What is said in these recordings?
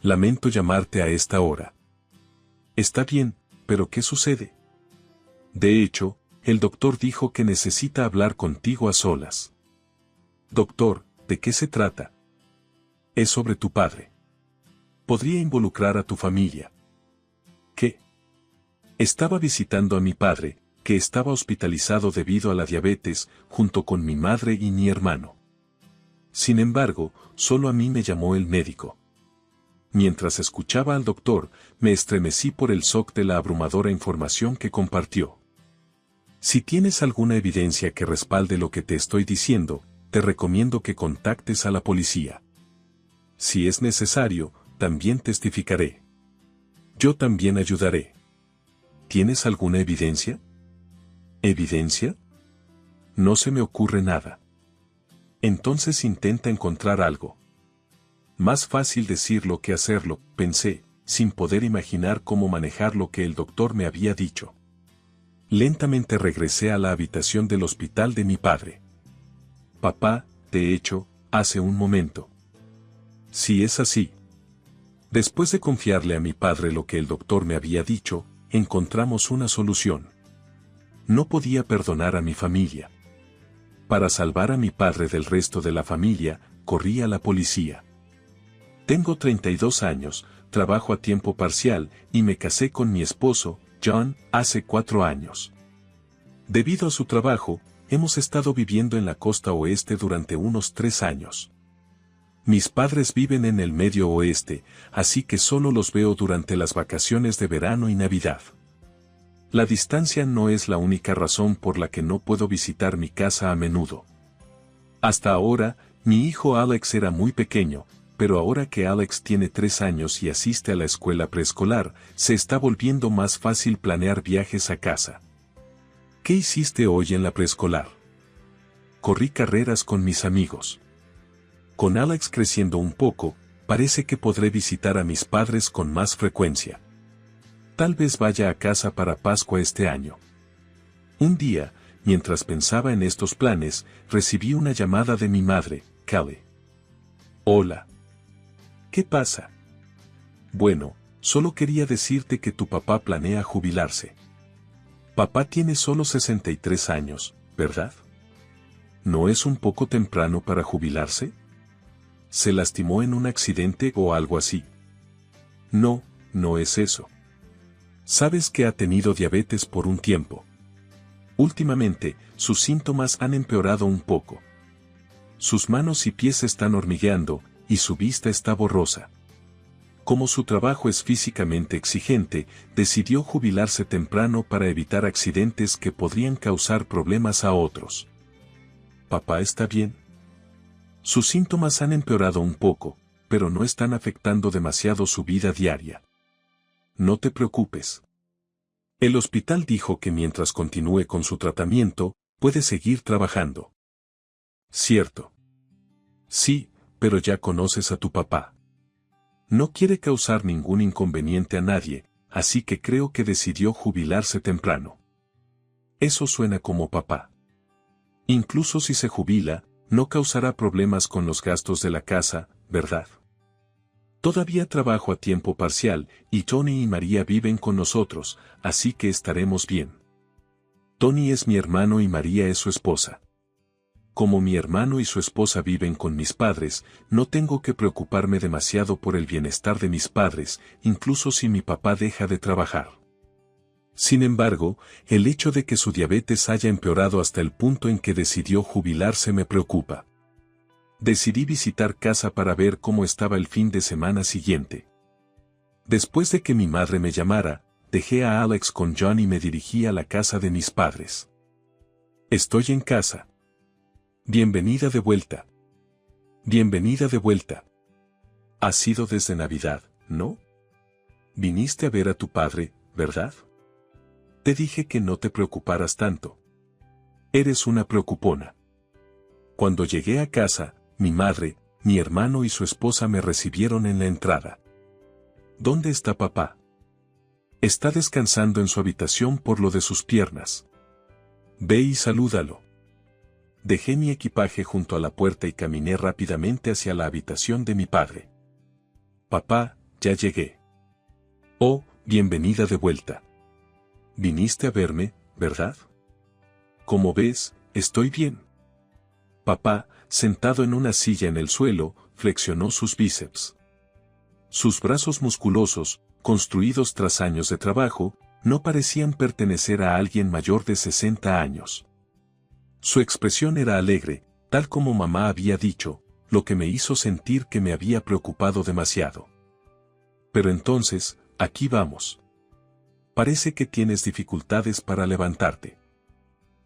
Lamento llamarte a esta hora. Está bien, pero ¿qué sucede? De hecho, el doctor dijo que necesita hablar contigo a solas. Doctor, ¿de qué se trata? Es sobre tu padre. Podría involucrar a tu familia. ¿Qué? Estaba visitando a mi padre, que estaba hospitalizado debido a la diabetes, junto con mi madre y mi hermano. Sin embargo, solo a mí me llamó el médico. Mientras escuchaba al doctor, me estremecí por el shock de la abrumadora información que compartió. Si tienes alguna evidencia que respalde lo que te estoy diciendo, te recomiendo que contactes a la policía. Si es necesario, también testificaré. Yo también ayudaré. ¿Tienes alguna evidencia? ¿Evidencia? No se me ocurre nada. Entonces intenta encontrar algo. Más fácil decirlo que hacerlo, pensé, sin poder imaginar cómo manejar lo que el doctor me había dicho. Lentamente regresé a la habitación del hospital de mi padre. Papá, de hecho, hace un momento. Si es así. Después de confiarle a mi padre lo que el doctor me había dicho, encontramos una solución. No podía perdonar a mi familia. Para salvar a mi padre del resto de la familia, corrí a la policía. Tengo 32 años, trabajo a tiempo parcial y me casé con mi esposo, John, hace 4 años. Debido a su trabajo, hemos estado viviendo en la costa oeste durante unos 3 años. Mis padres viven en el medio oeste, así que solo los veo durante las vacaciones de verano y Navidad. La distancia no es la única razón por la que no puedo visitar mi casa a menudo. Hasta ahora, mi hijo Alex era muy pequeño, pero ahora que Alex tiene 3 años y asiste a la escuela preescolar, se está volviendo más fácil planear viajes a casa. ¿Qué hiciste hoy en la preescolar? Corrí carreras con mis amigos. Con Alex creciendo un poco, parece que podré visitar a mis padres con más frecuencia. Tal vez vaya a casa para Pascua este año. Un día, mientras pensaba en estos planes, recibí una llamada de mi madre, Kelly. Hola. ¿Qué pasa? Bueno, solo quería decirte que tu papá planea jubilarse. Papá tiene solo 63 años, ¿verdad? ¿No es un poco temprano para jubilarse? ¿Se lastimó en un accidente o algo así? No, no es eso. Sabes que ha tenido diabetes por un tiempo. Últimamente, sus síntomas han empeorado un poco. Sus manos y pies están hormigueando, y su vista está borrosa. Como su trabajo es físicamente exigente, decidió jubilarse temprano para evitar accidentes que podrían causar problemas a otros. ¿Papá está bien? Sus síntomas han empeorado un poco, pero no están afectando demasiado su vida diaria. No te preocupes. El hospital dijo que mientras continúe con su tratamiento, puede seguir trabajando. ¿Cierto? Sí, pero ya conoces a tu papá. No quiere causar ningún inconveniente a nadie, así que creo que decidió jubilarse temprano. Eso suena como papá. Incluso si se jubila, no causará problemas con los gastos de la casa, ¿verdad? Todavía trabajo a tiempo parcial, y Tony y María viven con nosotros, así que estaremos bien. Tony es mi hermano y María es su esposa. Como mi hermano y su esposa viven con mis padres, no tengo que preocuparme demasiado por el bienestar de mis padres, incluso si mi papá deja de trabajar. Sin embargo, el hecho de que su diabetes haya empeorado hasta el punto en que decidió jubilarse me preocupa. Decidí visitar casa para ver cómo estaba el fin de semana siguiente. Después de que mi madre me llamara, dejé a Alex con John y me dirigí a la casa de mis padres. Estoy en casa. Bienvenida de vuelta. Bienvenida de vuelta. Ha sido desde Navidad, ¿no? Viniste a ver a tu padre, ¿verdad? Te dije que no te preocuparas tanto. Eres una preocupona. Cuando llegué a casa, mi madre, mi hermano y su esposa me recibieron en la entrada. ¿Dónde está papá? Está descansando en su habitación por lo de sus piernas. Ve y salúdalo. Dejé mi equipaje junto a la puerta y caminé rápidamente hacia la habitación de mi padre. Papá, ya llegué. Oh, bienvenida de vuelta. Viniste a verme, ¿verdad? Como ves, estoy bien. Papá, sentado en una silla en el suelo, flexionó sus bíceps. Sus brazos musculosos, construidos tras años de trabajo, no parecían pertenecer a alguien mayor de 60 años. Su expresión era alegre, tal como mamá había dicho, lo que me hizo sentir que me había preocupado demasiado. Pero entonces, aquí vamos. Parece que tienes dificultades para levantarte.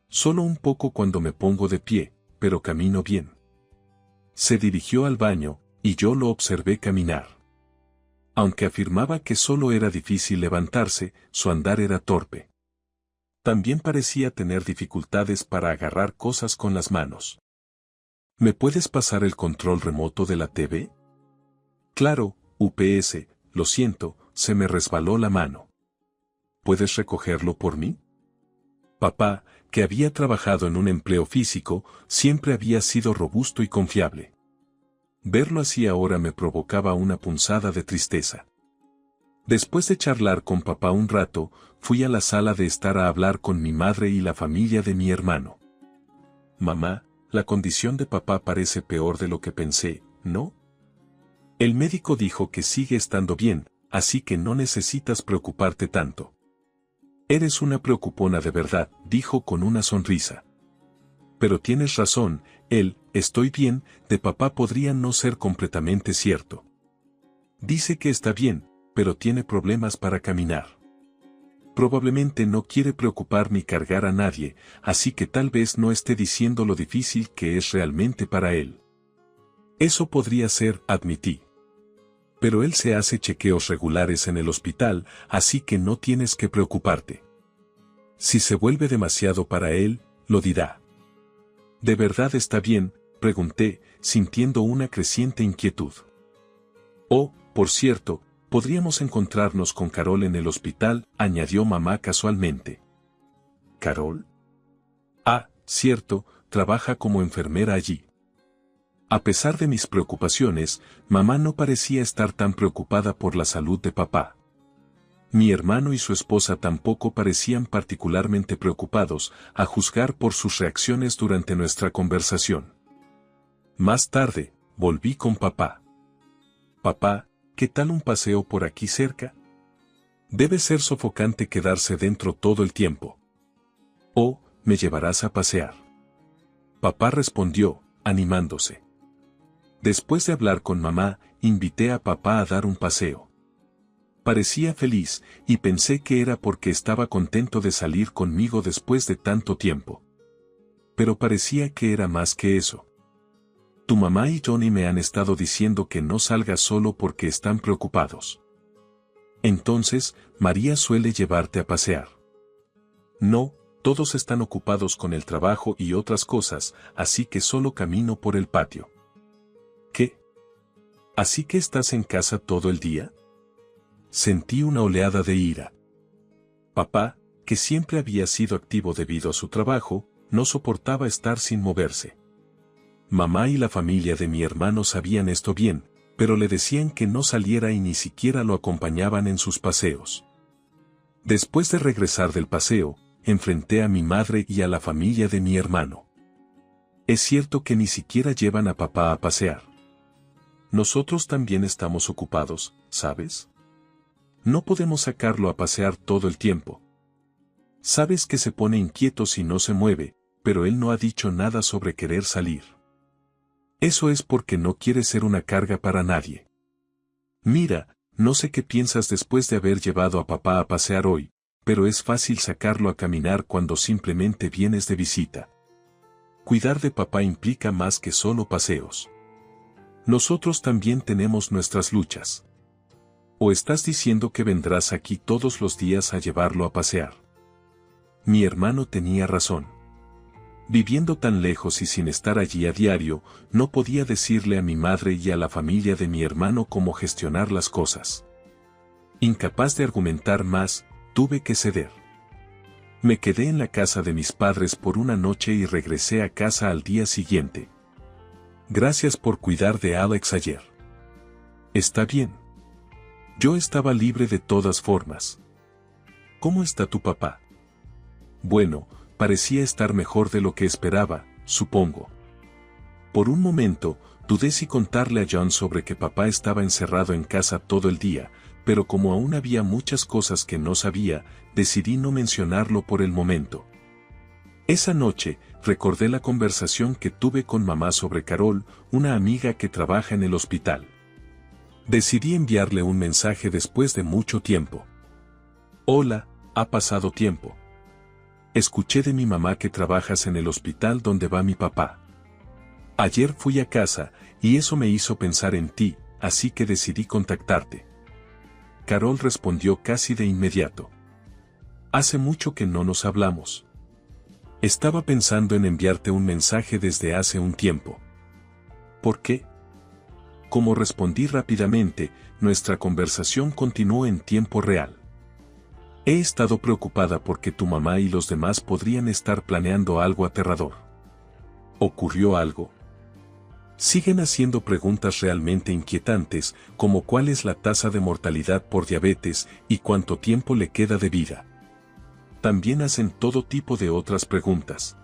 Solo un poco cuando me pongo de pie, pero camino bien. Se dirigió al baño, y yo lo observé caminar. Aunque afirmaba que solo era difícil levantarse, su andar era torpe. También parecía tener dificultades para agarrar cosas con las manos. ¿Me puedes pasar el control remoto de la TV? Claro, UPS, lo siento, se me resbaló la mano. ¿Puedes recogerlo por mí? Papá, que había trabajado en un empleo físico, siempre había sido robusto y confiable. Verlo así ahora me provocaba una punzada de tristeza. Después de charlar con papá un rato, fui a la sala de estar a hablar con mi madre y la familia de mi hermano. Mamá, la condición de papá parece peor de lo que pensé, ¿no? El médico dijo que sigue estando bien, así que no necesitas preocuparte tanto. Eres una preocupona de verdad, dijo con una sonrisa. Pero tienes razón, estoy bien, de papá podría no ser completamente cierto. Dice que está bien, pero tiene problemas para caminar. Probablemente no quiere preocupar ni cargar a nadie, así que tal vez no esté diciendo lo difícil que es realmente para él. Eso podría ser, admití. Pero él se hace chequeos regulares en el hospital, así que no tienes que preocuparte. Si se vuelve demasiado para él, lo dirá. ¿De verdad está bien?, pregunté, sintiendo una creciente inquietud. Oh, por cierto, podríamos encontrarnos con Carol en el hospital, añadió mamá casualmente. ¿Carol? Ah, cierto, trabaja como enfermera allí. A pesar de mis preocupaciones, mamá no parecía estar tan preocupada por la salud de papá. Mi hermano y su esposa tampoco parecían particularmente preocupados, a juzgar por sus reacciones durante nuestra conversación. Más tarde, volví con papá. Papá, ¿qué tal un paseo por aquí cerca? Debe ser sofocante quedarse dentro todo el tiempo. Oh, ¿me llevarás a pasear? Papá respondió, animándose. Después de hablar con mamá, invité a papá a dar un paseo. Parecía feliz, y pensé que era porque estaba contento de salir conmigo después de tanto tiempo. Pero parecía que era más que eso. Tu mamá y Johnny me han estado diciendo que no salgas solo porque están preocupados. Entonces, María suele llevarte a pasear. No, todos están ocupados con el trabajo y otras cosas, así que solo camino por el patio. ¿Qué? ¿Así que estás en casa todo el día? Sentí una oleada de ira. Papá, que siempre había sido activo debido a su trabajo, no soportaba estar sin moverse. Mamá y la familia de mi hermano sabían esto bien, pero le decían que no saliera y ni siquiera lo acompañaban en sus paseos. Después de regresar del paseo, enfrenté a mi madre y a la familia de mi hermano. Es cierto que ni siquiera llevan a papá a pasear. Nosotros también estamos ocupados, ¿sabes? No podemos sacarlo a pasear todo el tiempo. Sabes que se pone inquieto si no se mueve, pero él no ha dicho nada sobre querer salir. Eso es porque no quiere ser una carga para nadie. Mira, no sé qué piensas después de haber llevado a papá a pasear hoy, pero es fácil sacarlo a caminar cuando simplemente vienes de visita. Cuidar de papá implica más que solo paseos. Nosotros también tenemos nuestras luchas. ¿O estás diciendo que vendrás aquí todos los días a llevarlo a pasear? Mi hermano tenía razón. Viviendo tan lejos y sin estar allí a diario, no podía decirle a mi madre y a la familia de mi hermano cómo gestionar las cosas. Incapaz de argumentar más, tuve que ceder. Me quedé en la casa de mis padres por una noche y regresé a casa al día siguiente. Gracias por cuidar de Alex ayer. ¿Está bien? Yo estaba libre de todas formas. ¿Cómo está tu papá? Bueno, parecía estar mejor de lo que esperaba, supongo. Por un momento, dudé si contarle a John sobre que papá estaba encerrado en casa todo el día, pero como aún había muchas cosas que no sabía, decidí no mencionarlo por el momento. Esa noche, recordé la conversación que tuve con mamá sobre Carol, una amiga que trabaja en el hospital. Decidí enviarle un mensaje después de mucho tiempo. Hola, ha pasado tiempo. Escuché de mi mamá que trabajas en el hospital donde va mi papá. Ayer fui a casa, y eso me hizo pensar en ti, así que decidí contactarte. Carol respondió casi de inmediato. Hace mucho que no nos hablamos. Estaba pensando en enviarte un mensaje desde hace un tiempo. ¿Por qué? Como respondí rápidamente, nuestra conversación continuó en tiempo real. He estado preocupada porque tu mamá y los demás podrían estar planeando algo aterrador. ¿Ocurrió algo? Siguen haciendo preguntas realmente inquietantes, como cuál es la tasa de mortalidad por diabetes y cuánto tiempo le queda de vida. También hacen todo tipo de otras preguntas.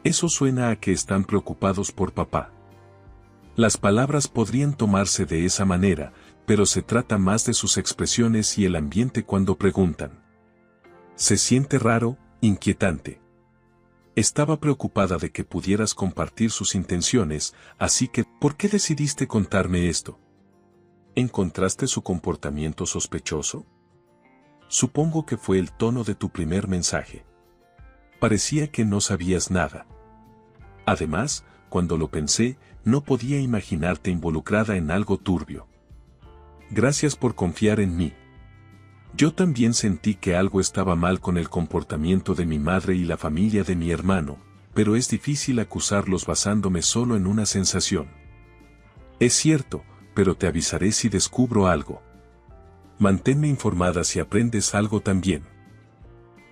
Eso suena a que están preocupados por papá. Las palabras podrían tomarse de esa manera, pero se trata más de sus expresiones y el ambiente cuando preguntan. Se siente raro, inquietante. Estaba preocupada de que pudieras compartir sus intenciones, así que, ¿por qué decidiste contarme esto? ¿Encontraste su comportamiento sospechoso? Supongo que fue el tono de tu primer mensaje. Parecía que no sabías nada. Además, cuando lo pensé, no podía imaginarte involucrada en algo turbio. Gracias por confiar en mí. Yo también sentí que algo estaba mal con el comportamiento de mi madre y la familia de mi hermano, pero es difícil acusarlos basándome solo en una sensación. Es cierto, pero te avisaré si descubro algo. Manténme informada si aprendes algo también.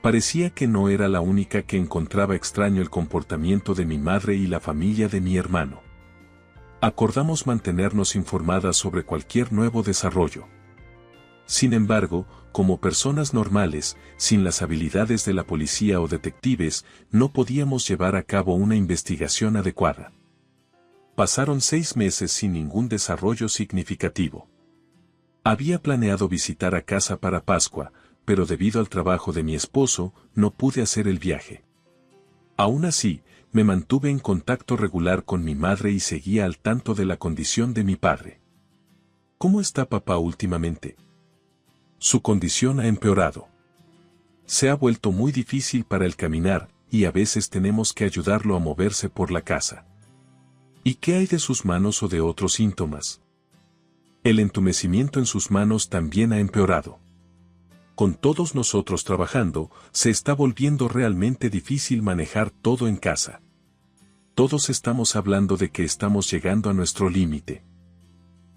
Parecía que no era la única que encontraba extraño el comportamiento de mi madre y la familia de mi hermano. Acordamos mantenernos informadas sobre cualquier nuevo desarrollo. Sin embargo, como personas normales, sin las habilidades de la policía o detectives, no podíamos llevar a cabo una investigación adecuada. Pasaron 6 meses sin ningún desarrollo significativo. Había planeado visitar a casa para Pascua, pero debido al trabajo de mi esposo, no pude hacer el viaje. Aún así, me mantuve en contacto regular con mi madre y seguía al tanto de la condición de mi padre. ¿Cómo está papá últimamente? Su condición ha empeorado. Se ha vuelto muy difícil para el caminar, y a veces tenemos que ayudarlo a moverse por la casa. ¿Y qué hay de sus manos o de otros síntomas? El entumecimiento en sus manos también ha empeorado. Con todos nosotros trabajando, se está volviendo realmente difícil manejar todo en casa. Todos estamos hablando de que estamos llegando a nuestro límite.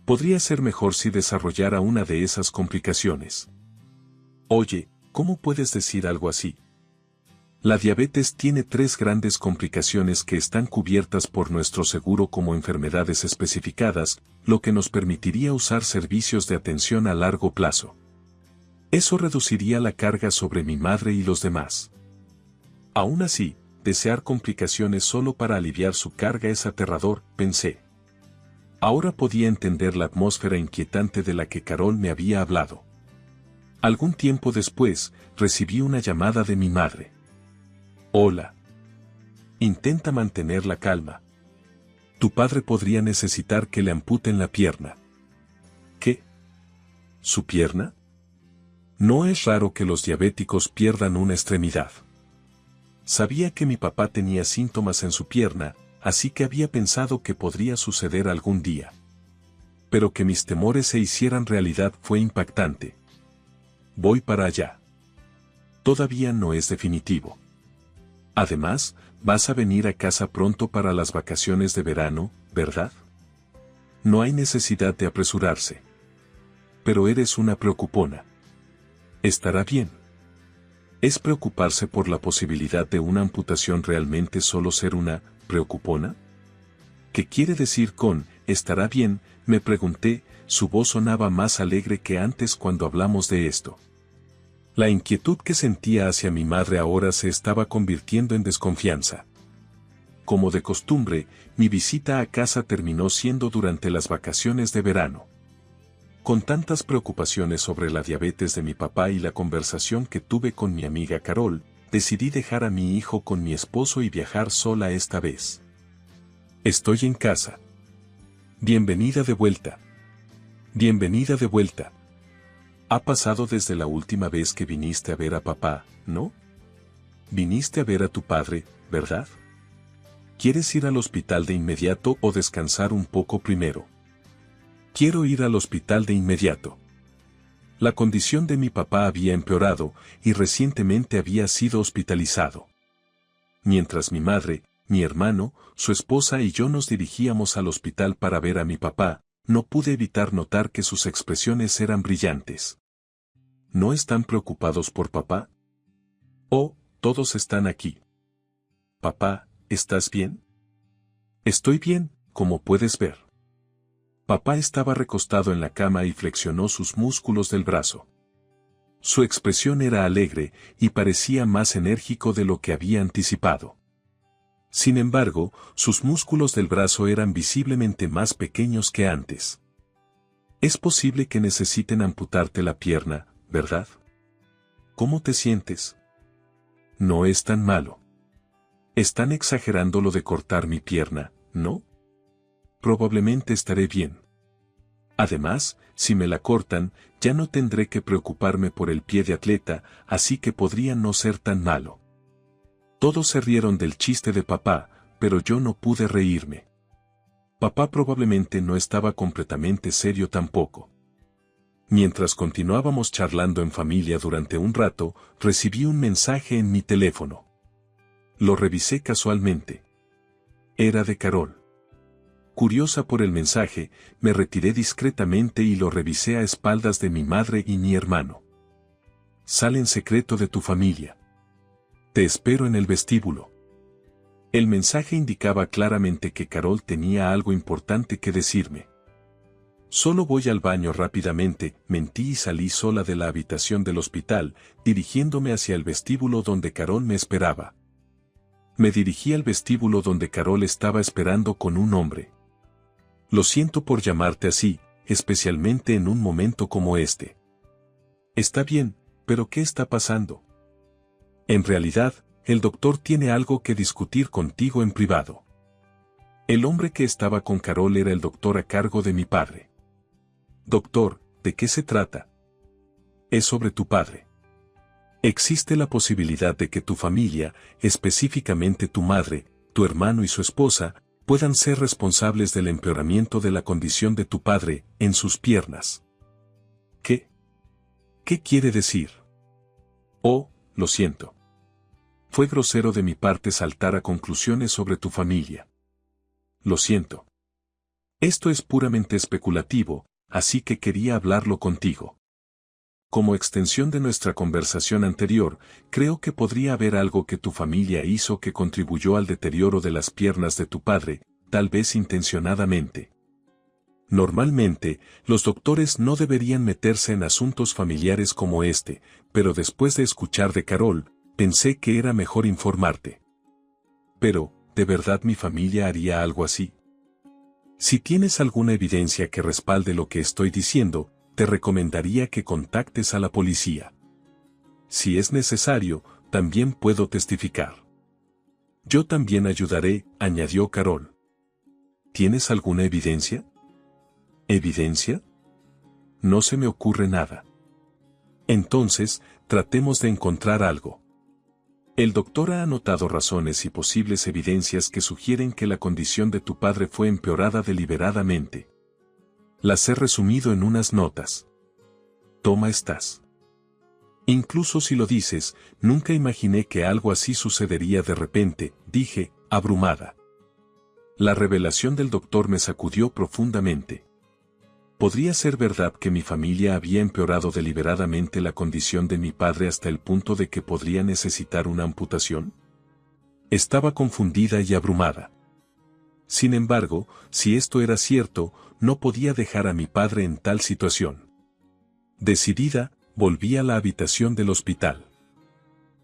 Podría ser mejor si desarrollara una de esas complicaciones. Oye, ¿cómo puedes decir algo así? La diabetes tiene 3 grandes complicaciones que están cubiertas por nuestro seguro como enfermedades especificadas, lo que nos permitiría usar servicios de atención a largo plazo. Eso reduciría la carga sobre mi madre y los demás. Aún así, desear complicaciones solo para aliviar su carga es aterrador, pensé. Ahora podía entender la atmósfera inquietante de la que Carol me había hablado. Algún tiempo después, recibí una llamada de mi madre. Hola. Intenta mantener la calma. Tu padre podría necesitar que le amputen la pierna. ¿Qué? ¿Su pierna? No es raro que los diabéticos pierdan una extremidad. Sabía que mi papá tenía síntomas en su pierna, así que había pensado que podría suceder algún día. Pero que mis temores se hicieran realidad fue impactante. Voy para allá. Todavía no es definitivo. Además, vas a venir a casa pronto para las vacaciones de verano, ¿verdad? No hay necesidad de apresurarse. Pero eres una preocupona. Estará bien. ¿Es preocuparse por la posibilidad de una amputación realmente solo ser una preocupona? ¿Qué quiere decir con, estará bien? Me pregunté, su voz sonaba más alegre que antes cuando hablamos de esto. La inquietud que sentía hacia mi madre ahora se estaba convirtiendo en desconfianza. Como de costumbre, mi visita a casa terminó siendo durante las vacaciones de verano. Con tantas preocupaciones sobre la diabetes de mi papá y la conversación que tuve con mi amiga Carol, decidí dejar a mi hijo con mi esposo y viajar sola esta vez. Estoy en casa. Bienvenida de vuelta. Bienvenida de vuelta. Ha pasado desde la última vez que viniste a ver a papá, ¿no? Viniste a ver a tu padre, ¿verdad? ¿Quieres ir al hospital de inmediato o descansar un poco primero? Quiero ir al hospital de inmediato. La condición de mi papá había empeorado y recientemente había sido hospitalizado. Mientras mi madre, mi hermano, su esposa y yo nos dirigíamos al hospital para ver a mi papá, no pude evitar notar que sus expresiones eran brillantes. ¿No están preocupados por papá? Oh, todos están aquí. Papá, ¿estás bien? Estoy bien, como puedes ver. Papá estaba recostado en la cama y flexionó sus músculos del brazo. Su expresión era alegre y parecía más enérgico de lo que había anticipado. Sin embargo, sus músculos del brazo eran visiblemente más pequeños que antes. Es posible que necesiten amputarte la pierna, ¿verdad? ¿Cómo te sientes? No es tan malo. Están exagerando lo de cortar mi pierna, ¿no? Probablemente estaré bien. Además, si me la cortan, ya no tendré que preocuparme por el pie de atleta, así que podría no ser tan malo. Todos se rieron del chiste de papá, pero yo no pude reírme. Papá probablemente no estaba completamente serio tampoco. Mientras continuábamos charlando en familia durante un rato, recibí un mensaje en mi teléfono. Lo revisé casualmente. Era de Carol. Curiosa por el mensaje, me retiré discretamente y lo revisé a espaldas de mi madre y mi hermano. Sal en secreto de tu familia. Te espero en el vestíbulo. El mensaje indicaba claramente que Carol tenía algo importante que decirme. Solo voy al baño rápidamente, mentí y salí sola de la habitación del hospital, dirigiéndome hacia el vestíbulo donde Carol me esperaba. Me dirigí al vestíbulo donde Carol estaba esperando con un hombre. Lo siento por llamarte así, especialmente en un momento como este. Está bien, pero ¿qué está pasando? En realidad, el doctor tiene algo que discutir contigo en privado. El hombre que estaba con Carol era el doctor a cargo de mi padre. Doctor, ¿de qué se trata? Es sobre tu padre. Existe la posibilidad de que tu familia, específicamente tu madre, tu hermano y su esposa, puedan ser responsables del empeoramiento de la condición de tu padre en sus piernas. ¿Qué? ¿Qué quiere decir? Oh, lo siento. Fue grosero de mi parte saltar a conclusiones sobre tu familia. Lo siento. Esto es puramente especulativo, así que quería hablarlo contigo. Como extensión de nuestra conversación anterior, creo que podría haber algo que tu familia hizo que contribuyó al deterioro de las piernas de tu padre, tal vez intencionadamente. Normalmente, los doctores no deberían meterse en asuntos familiares como este, pero después de escuchar de Carol, pensé que era mejor informarte. Pero, ¿de verdad mi familia haría algo así? Si tienes alguna evidencia que respalde lo que estoy diciendo, te recomendaría que contactes a la policía. Si es necesario, también puedo testificar. Yo también ayudaré, añadió Carol. ¿Tienes alguna evidencia? ¿Evidencia? No se me ocurre nada. Entonces, tratemos de encontrar algo. El doctor ha anotado razones y posibles evidencias que sugieren que la condición de tu padre fue empeorada deliberadamente. Las he resumido en unas notas. Toma estas. Incluso si lo dices, nunca imaginé que algo así sucedería de repente, dije, abrumada. La revelación del doctor me sacudió profundamente. ¿Podría ser verdad que mi familia había empeorado deliberadamente la condición de mi padre hasta el punto de que podría necesitar una amputación? Estaba confundida y abrumada. Sin embargo, si esto era cierto, no podía dejar a mi padre en tal situación. Decidida, volví a la habitación del hospital.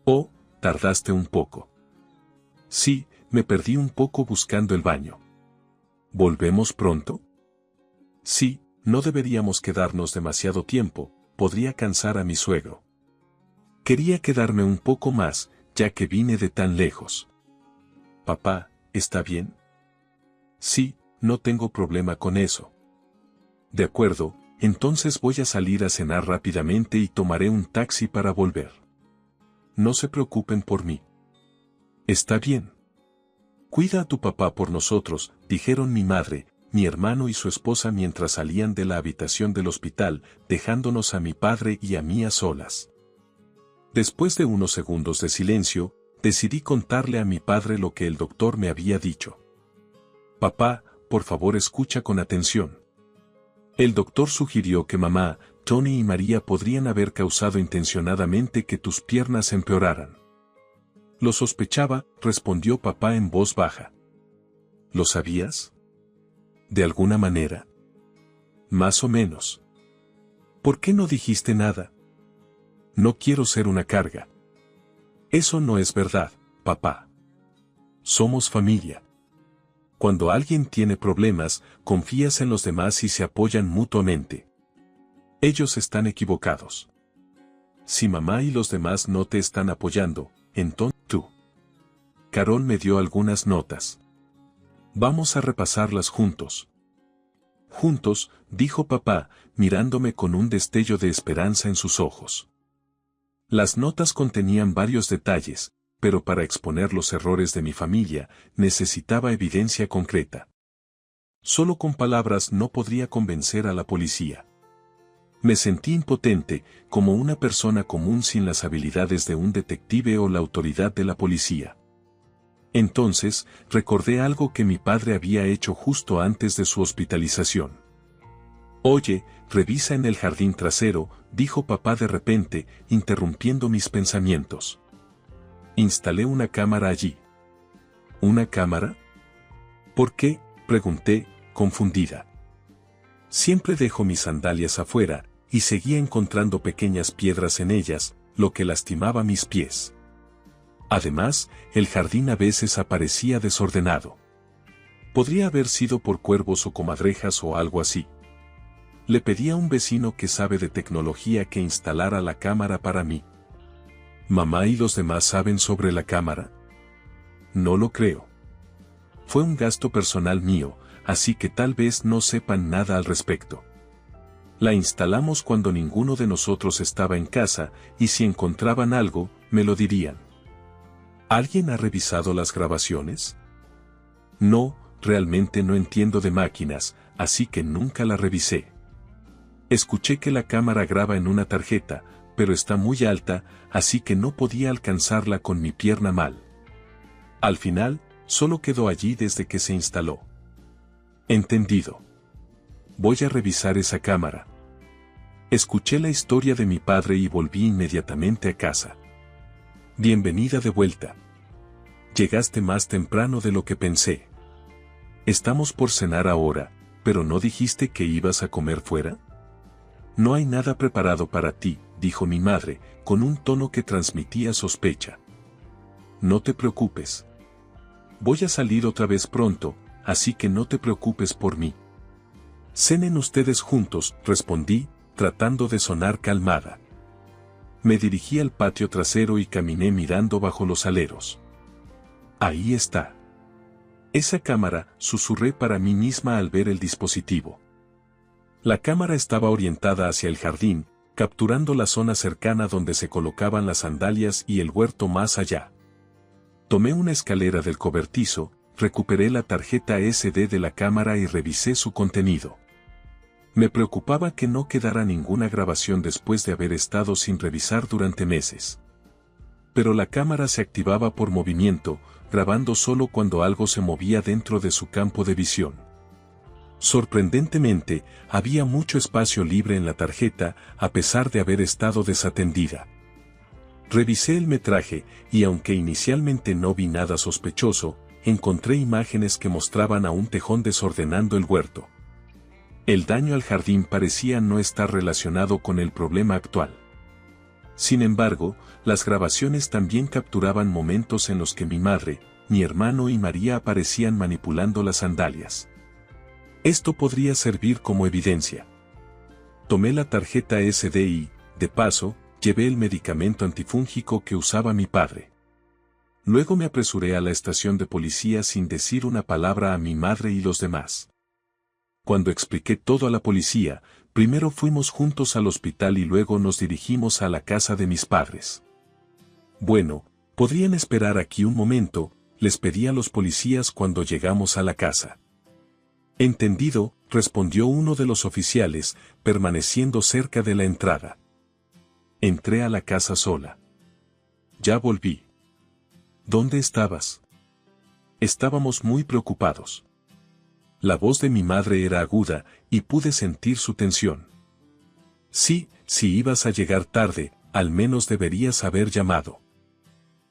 Oh, tardaste un poco. Sí, me perdí un poco buscando el baño. ¿Volvemos pronto? Sí, no deberíamos quedarnos demasiado tiempo, podría cansar a mi suegro. Quería quedarme un poco más, ya que vine de tan lejos. Papá, ¿está bien? Sí, no tengo problema con eso. De acuerdo, entonces voy a salir a cenar rápidamente y tomaré un taxi para volver. No se preocupen por mí. Está bien. Cuida a tu papá por nosotros, dijeron mi madre, mi hermano y su esposa mientras salían de la habitación del hospital, dejándonos a mi padre y a mí a solas. Después de unos segundos de silencio, decidí contarle a mi padre lo que el doctor me había dicho. Papá, por favor escucha con atención. El doctor sugirió que mamá, Tony y María podrían haber causado intencionadamente que tus piernas empeoraran. Lo sospechaba, respondió papá en voz baja. ¿Lo sabías? ¿De alguna manera? Más o menos. ¿Por qué no dijiste nada? No quiero ser una carga. Eso no es verdad, papá. Somos familia. Cuando alguien tiene problemas, confías en los demás y se apoyan mutuamente. Ellos están equivocados. Si mamá y los demás no te están apoyando, entonces tú. Carol me dio algunas notas. Vamos a repasarlas juntos. Juntos, dijo papá, mirándome con un destello de esperanza en sus ojos. Las notas contenían varios detalles, pero para exponer los errores de mi familia, necesitaba evidencia concreta. Solo con palabras no podría convencer a la policía. Me sentí impotente, como una persona común sin las habilidades de un detective o la autoridad de la policía. Entonces, recordé algo que mi padre había hecho justo antes de su hospitalización. Oye, revisa en el jardín trasero, dijo papá de repente, interrumpiendo mis pensamientos. Instalé una cámara allí. ¿Una cámara? ¿Por qué?, pregunté, confundida. Siempre dejo mis sandalias afuera, y seguía encontrando pequeñas piedras en ellas, lo que lastimaba mis pies. Además, el jardín a veces aparecía desordenado. Podría haber sido por cuervos o comadrejas o algo así. Le pedí a un vecino que sabe de tecnología que instalara la cámara para mí. ¿Mamá y los demás saben sobre la cámara? No lo creo. Fue un gasto personal mío, así que tal vez no sepan nada al respecto. La instalamos cuando ninguno de nosotros estaba en casa, y si encontraban algo, me lo dirían. ¿Alguien ha revisado las grabaciones? No, realmente no entiendo de máquinas, así que nunca la revisé. Escuché que la cámara graba en una tarjeta, pero está muy alta, así que no podía alcanzarla con mi pierna mal. Al final, solo quedó allí desde que se instaló. Entendido. Voy a revisar esa cámara. Escuché la historia de mi padre y volví inmediatamente a casa. Bienvenida de vuelta. Llegaste más temprano de lo que pensé. Estamos por cenar ahora, pero ¿no dijiste que ibas a comer fuera? No hay nada preparado para ti, dijo mi madre, con un tono que transmitía sospecha. No te preocupes. Voy a salir otra vez pronto, así que no te preocupes por mí. Cenen ustedes juntos, respondí, tratando de sonar calmada. Me dirigí al patio trasero y caminé mirando bajo los aleros. Ahí está. Esa cámara, susurré para mí misma al ver el dispositivo. La cámara estaba orientada hacia el jardín, capturando la zona cercana donde se colocaban las sandalias y el huerto más allá. Tomé una escalera del cobertizo, recuperé la tarjeta SD de la cámara y revisé su contenido. Me preocupaba que no quedara ninguna grabación después de haber estado sin revisar durante meses. Pero la cámara se activaba por movimiento, grabando solo cuando algo se movía dentro de su campo de visión. Sorprendentemente, había mucho espacio libre en la tarjeta, a pesar de haber estado desatendida. Revisé el metraje, y aunque inicialmente no vi nada sospechoso, encontré imágenes que mostraban a un tejón desordenando el huerto. El daño al jardín parecía no estar relacionado con el problema actual. Sin embargo, las grabaciones también capturaban momentos en los que mi madre, mi hermano y María aparecían manipulando las sandalias. Esto podría servir como evidencia. Tomé la tarjeta SD y, de paso, llevé el medicamento antifúngico que usaba mi padre. Luego me apresuré a la estación de policía sin decir una palabra a mi madre y los demás. Cuando expliqué todo a la policía, primero fuimos juntos al hospital y luego nos dirigimos a la casa de mis padres. Bueno, podrían esperar aquí un momento, les pedí a los policías cuando llegamos a la casa. Entendido, respondió uno de los oficiales, permaneciendo cerca de la entrada. Entré a la casa sola. Ya volví. ¿Dónde estabas? Estábamos muy preocupados. La voz de mi madre era aguda, y pude sentir su tensión. Sí, si ibas a llegar tarde, al menos deberías haber llamado.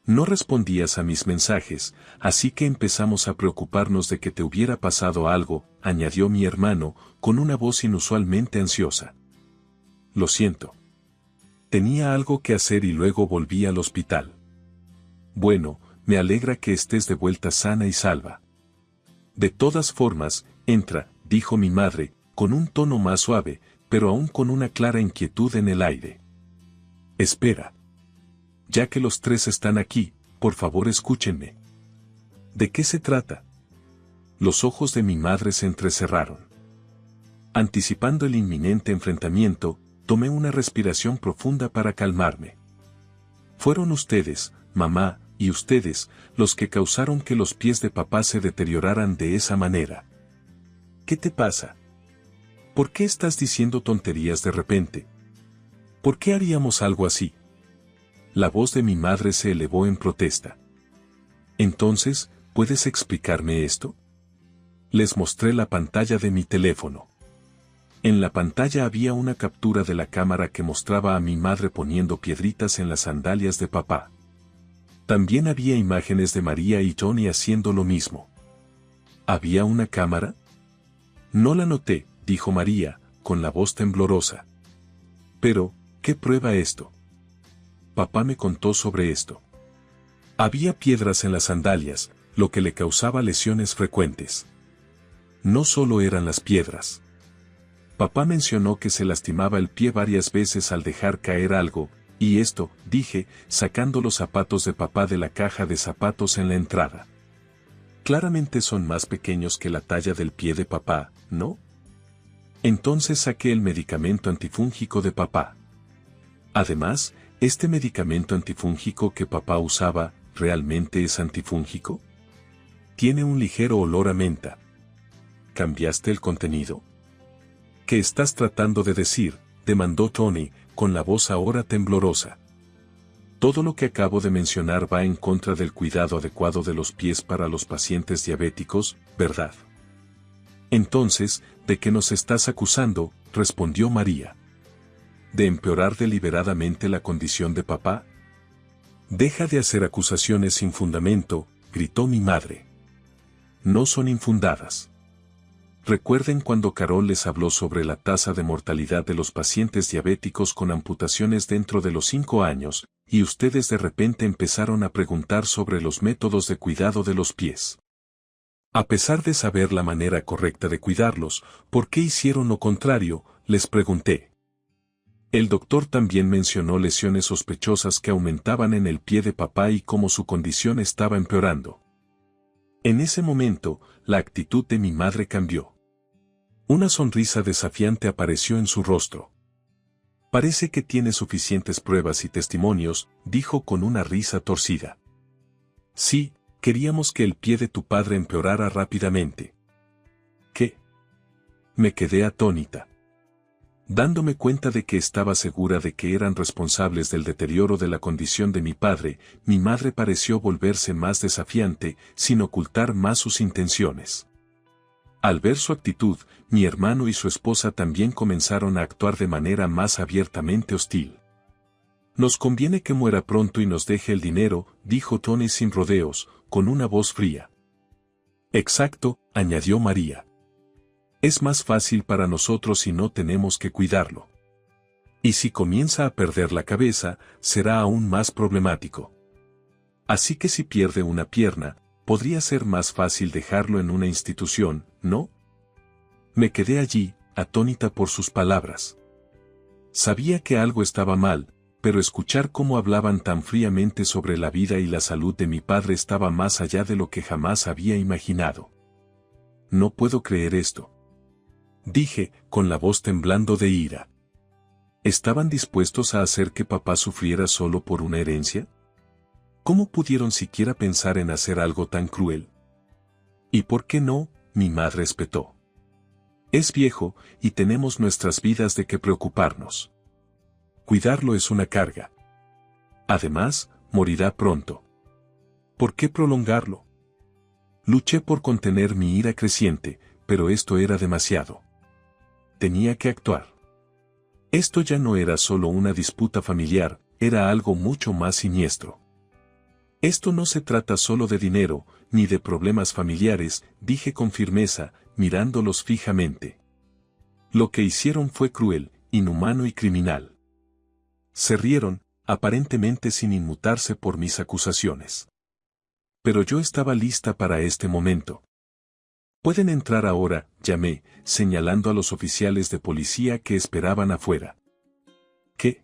No respondías a mis mensajes, así que empezamos a preocuparnos de que te hubiera pasado algo, añadió mi hermano, con una voz inusualmente ansiosa. Lo siento. Tenía algo que hacer y luego volví al hospital. Bueno, me alegra que estés de vuelta sana y salva. De todas formas, entra, dijo mi madre, con un tono más suave, pero aún con una clara inquietud en el aire. Espera. Ya que los tres están aquí, por favor escúchenme. ¿De qué se trata? Los ojos de mi madre se entrecerraron. Anticipando el inminente enfrentamiento, tomé una respiración profunda para calmarme. Fueron ustedes, mamá, y ustedes, los que causaron que los pies de papá se deterioraran de esa manera. ¿Qué te pasa? ¿Por qué estás diciendo tonterías de repente? ¿Por qué haríamos algo así? La voz de mi madre se elevó en protesta. Entonces, ¿puedes explicarme esto? Les mostré la pantalla de mi teléfono. En la pantalla había una captura de la cámara que mostraba a mi madre poniendo piedritas en las sandalias de papá. También había imágenes de María y Johnny haciendo lo mismo. ¿Había una cámara? No la noté, dijo María, con la voz temblorosa. Pero, ¿qué prueba esto? Papá me contó sobre esto. Había piedras en las sandalias, lo que le causaba lesiones frecuentes. No solo eran las piedras. Papá mencionó que se lastimaba el pie varias veces al dejar caer algo, y esto, dije, sacando los zapatos de papá de la caja de zapatos en la entrada. Claramente son más pequeños que la talla del pie de papá, ¿no? Entonces saqué el medicamento antifúngico de papá. Además, ¿este medicamento antifúngico que papá usaba, realmente es antifúngico? Tiene un ligero olor a menta. ¿Cambiaste el contenido? ¿Qué estás tratando de decir?, demandó Tony, con la voz ahora temblorosa. Todo lo que acabo de mencionar va en contra del cuidado adecuado de los pies para los pacientes diabéticos, ¿verdad? Entonces, ¿de qué nos estás acusando?, respondió María. ¿De empeorar deliberadamente la condición de papá? Deja de hacer acusaciones sin fundamento, gritó mi madre. No son infundadas. Recuerden cuando Carol les habló sobre la tasa de mortalidad de los pacientes diabéticos con amputaciones dentro de los 5 años, y ustedes de repente empezaron a preguntar sobre los métodos de cuidado de los pies. A pesar de saber la manera correcta de cuidarlos, ¿por qué hicieron lo contrario?, les pregunté. El doctor también mencionó lesiones sospechosas que aumentaban en el pie de papá y cómo su condición estaba empeorando. En ese momento, la actitud de mi madre cambió. Una sonrisa desafiante apareció en su rostro. Parece que tiene suficientes pruebas y testimonios, dijo con una risa torcida. Sí, queríamos que el pie de tu padre empeorara rápidamente. ¿Qué? Me quedé atónita. Dándome cuenta de que estaba segura de que eran responsables del deterioro de la condición de mi padre, mi madre pareció volverse más desafiante, sin ocultar más sus intenciones. Al ver su actitud, mi hermano y su esposa también comenzaron a actuar de manera más abiertamente hostil. Nos conviene que muera pronto y nos deje el dinero, dijo Tony sin rodeos, con una voz fría. Exacto, añadió María. Es más fácil para nosotros si no tenemos que cuidarlo. Y si comienza a perder la cabeza, será aún más problemático. Así que si pierde una pierna, podría ser más fácil dejarlo en una institución, ¿no? Me quedé allí, atónita por sus palabras. Sabía que algo estaba mal, pero escuchar cómo hablaban tan fríamente sobre la vida y la salud de mi padre estaba más allá de lo que jamás había imaginado. No puedo creer esto, dije, con la voz temblando de ira. ¿Estaban dispuestos a hacer que papá sufriera solo por una herencia? ¿Cómo pudieron siquiera pensar en hacer algo tan cruel? ¿Y por qué no? Mi madre espetó. Es viejo, y tenemos nuestras vidas de qué preocuparnos. Cuidarlo es una carga. Además, morirá pronto. ¿Por qué prolongarlo? Luché por contener mi ira creciente, pero esto era demasiado. Tenía que actuar. Esto ya no era solo una disputa familiar, era algo mucho más siniestro. Esto no se trata solo de dinero, ni de problemas familiares, dije con firmeza, mirándolos fijamente. Lo que hicieron fue cruel, inhumano y criminal. Se rieron, aparentemente sin inmutarse por mis acusaciones. Pero yo estaba lista para este momento. «Pueden entrar ahora», llamé, señalando a los oficiales de policía que esperaban afuera. «¿Qué?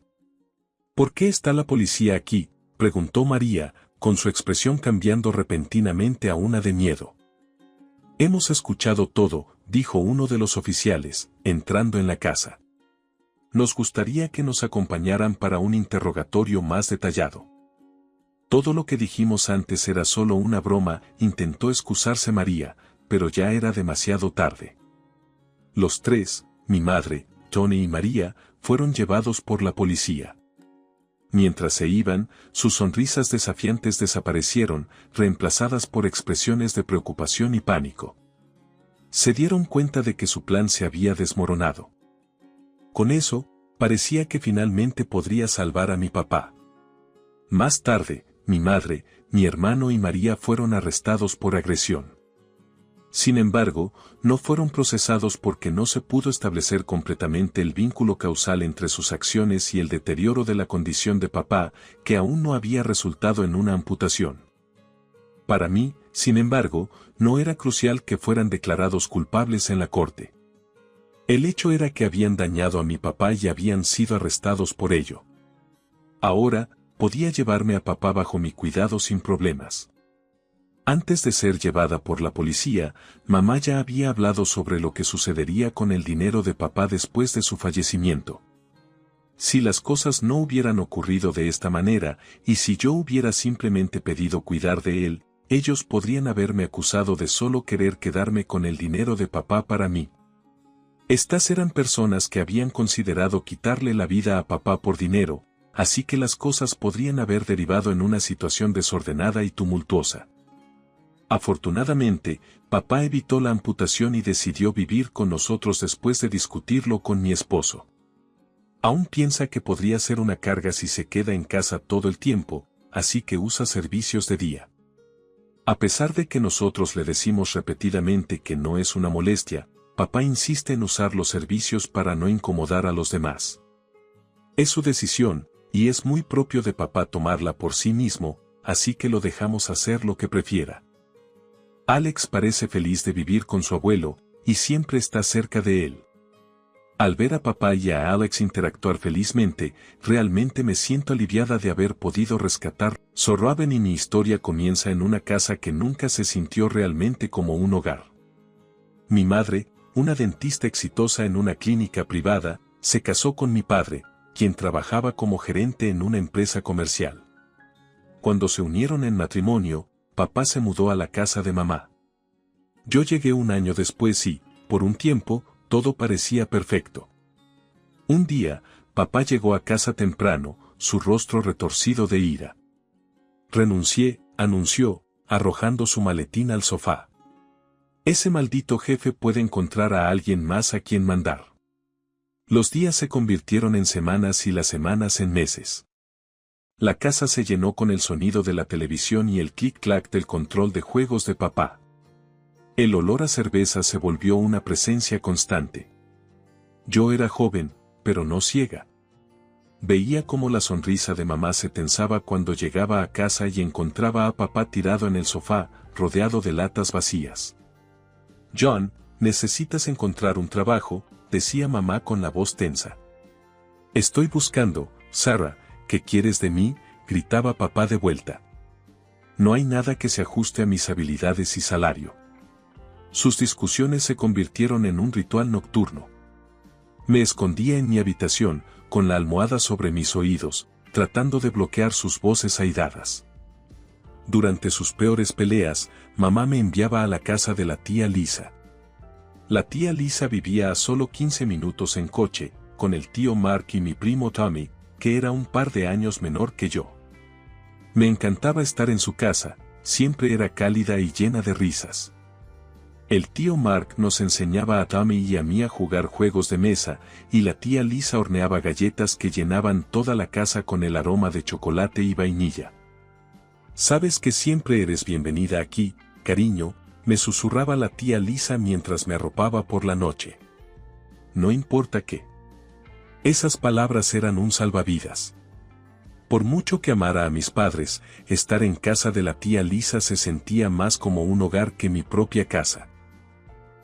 ¿Por qué está la policía aquí?», preguntó María, con su expresión cambiando repentinamente a una de miedo. «Hemos escuchado todo», dijo uno de los oficiales, entrando en la casa. «Nos gustaría que nos acompañaran para un interrogatorio más detallado». «Todo lo que dijimos antes era solo una broma», intentó excusarse María, pero ya era demasiado tarde. Los tres, mi madre, Tony y María, fueron llevados por la policía. Mientras se iban, sus sonrisas desafiantes desaparecieron, reemplazadas por expresiones de preocupación y pánico. Se dieron cuenta de que su plan se había desmoronado. Con eso, parecía que finalmente podría salvar a mi papá. Más tarde, mi madre, mi hermano y María fueron arrestados por agresión. Sin embargo, no fueron procesados porque no se pudo establecer completamente el vínculo causal entre sus acciones y el deterioro de la condición de papá, que aún no había resultado en una amputación. Para mí, sin embargo, no era crucial que fueran declarados culpables en la corte. El hecho era que habían dañado a mi papá y habían sido arrestados por ello. Ahora, podía llevarme a papá bajo mi cuidado sin problemas. Antes de ser llevada por la policía, mamá ya había hablado sobre lo que sucedería con el dinero de papá después de su fallecimiento. Si las cosas no hubieran ocurrido de esta manera, y si yo hubiera simplemente pedido cuidar de él, ellos podrían haberme acusado de solo querer quedarme con el dinero de papá para mí. Estas eran personas que habían considerado quitarle la vida a papá por dinero, así que las cosas podrían haber derivado en una situación desordenada y tumultuosa. Afortunadamente, papá evitó la amputación y decidió vivir con nosotros después de discutirlo con mi esposo. Aún piensa que podría ser una carga si se queda en casa todo el tiempo, así que usa servicios de día. A pesar de que nosotros le decimos repetidamente que no es una molestia, papá insiste en usar los servicios para no incomodar a los demás. Es su decisión, y es muy propio de papá tomarla por sí mismo, así que lo dejamos hacer lo que prefiera. Alex parece feliz de vivir con su abuelo, y siempre está cerca de él. Al ver a papá y a Alex interactuar felizmente, realmente me siento aliviada de haber podido rescatar. So Raven y mi historia comienza en una casa que nunca se sintió realmente como un hogar. Mi madre, una dentista exitosa en una clínica privada, se casó con mi padre, quien trabajaba como gerente en una empresa comercial. Cuando se unieron en matrimonio, papá se mudó a la casa de mamá. Yo llegué un año después y, por un tiempo, todo parecía perfecto. Un día, papá llegó a casa temprano, su rostro retorcido de ira. «Renuncié», anunció, arrojando su maletín al sofá. «Ese maldito jefe puede encontrar a alguien más a quien mandar». Los días se convirtieron en semanas y las semanas en meses. La casa se llenó con el sonido de la televisión y el clic-clac del control de juegos de papá. El olor a cerveza se volvió una presencia constante. Yo era joven, pero no ciega. Veía cómo la sonrisa de mamá se tensaba cuando llegaba a casa y encontraba a papá tirado en el sofá, rodeado de latas vacías. John, necesitas encontrar un trabajo, decía mamá con la voz tensa. Estoy buscando, Sarah, ¿qué quieres de mí?, gritaba papá de vuelta. No hay nada que se ajuste a mis habilidades y salario. Sus discusiones se convirtieron en un ritual nocturno. Me escondía en mi habitación, con la almohada sobre mis oídos, tratando de bloquear sus voces airadas. Durante sus peores peleas, mamá me enviaba a la casa de la tía Lisa. La tía Lisa vivía a solo 15 minutos en coche, con el tío Mark y mi primo Tommy, que era un par de años menor que yo. Me encantaba estar en su casa, siempre era cálida y llena de risas. El tío Mark nos enseñaba a Tommy y a mí a jugar juegos de mesa, y la tía Lisa horneaba galletas que llenaban toda la casa con el aroma de chocolate y vainilla. Sabes que siempre eres bienvenida aquí, cariño, me susurraba la tía Lisa mientras me arropaba por la noche. No importa qué. Esas palabras eran un salvavidas. Por mucho que amara a mis padres, estar en casa de la tía Lisa se sentía más como un hogar que mi propia casa.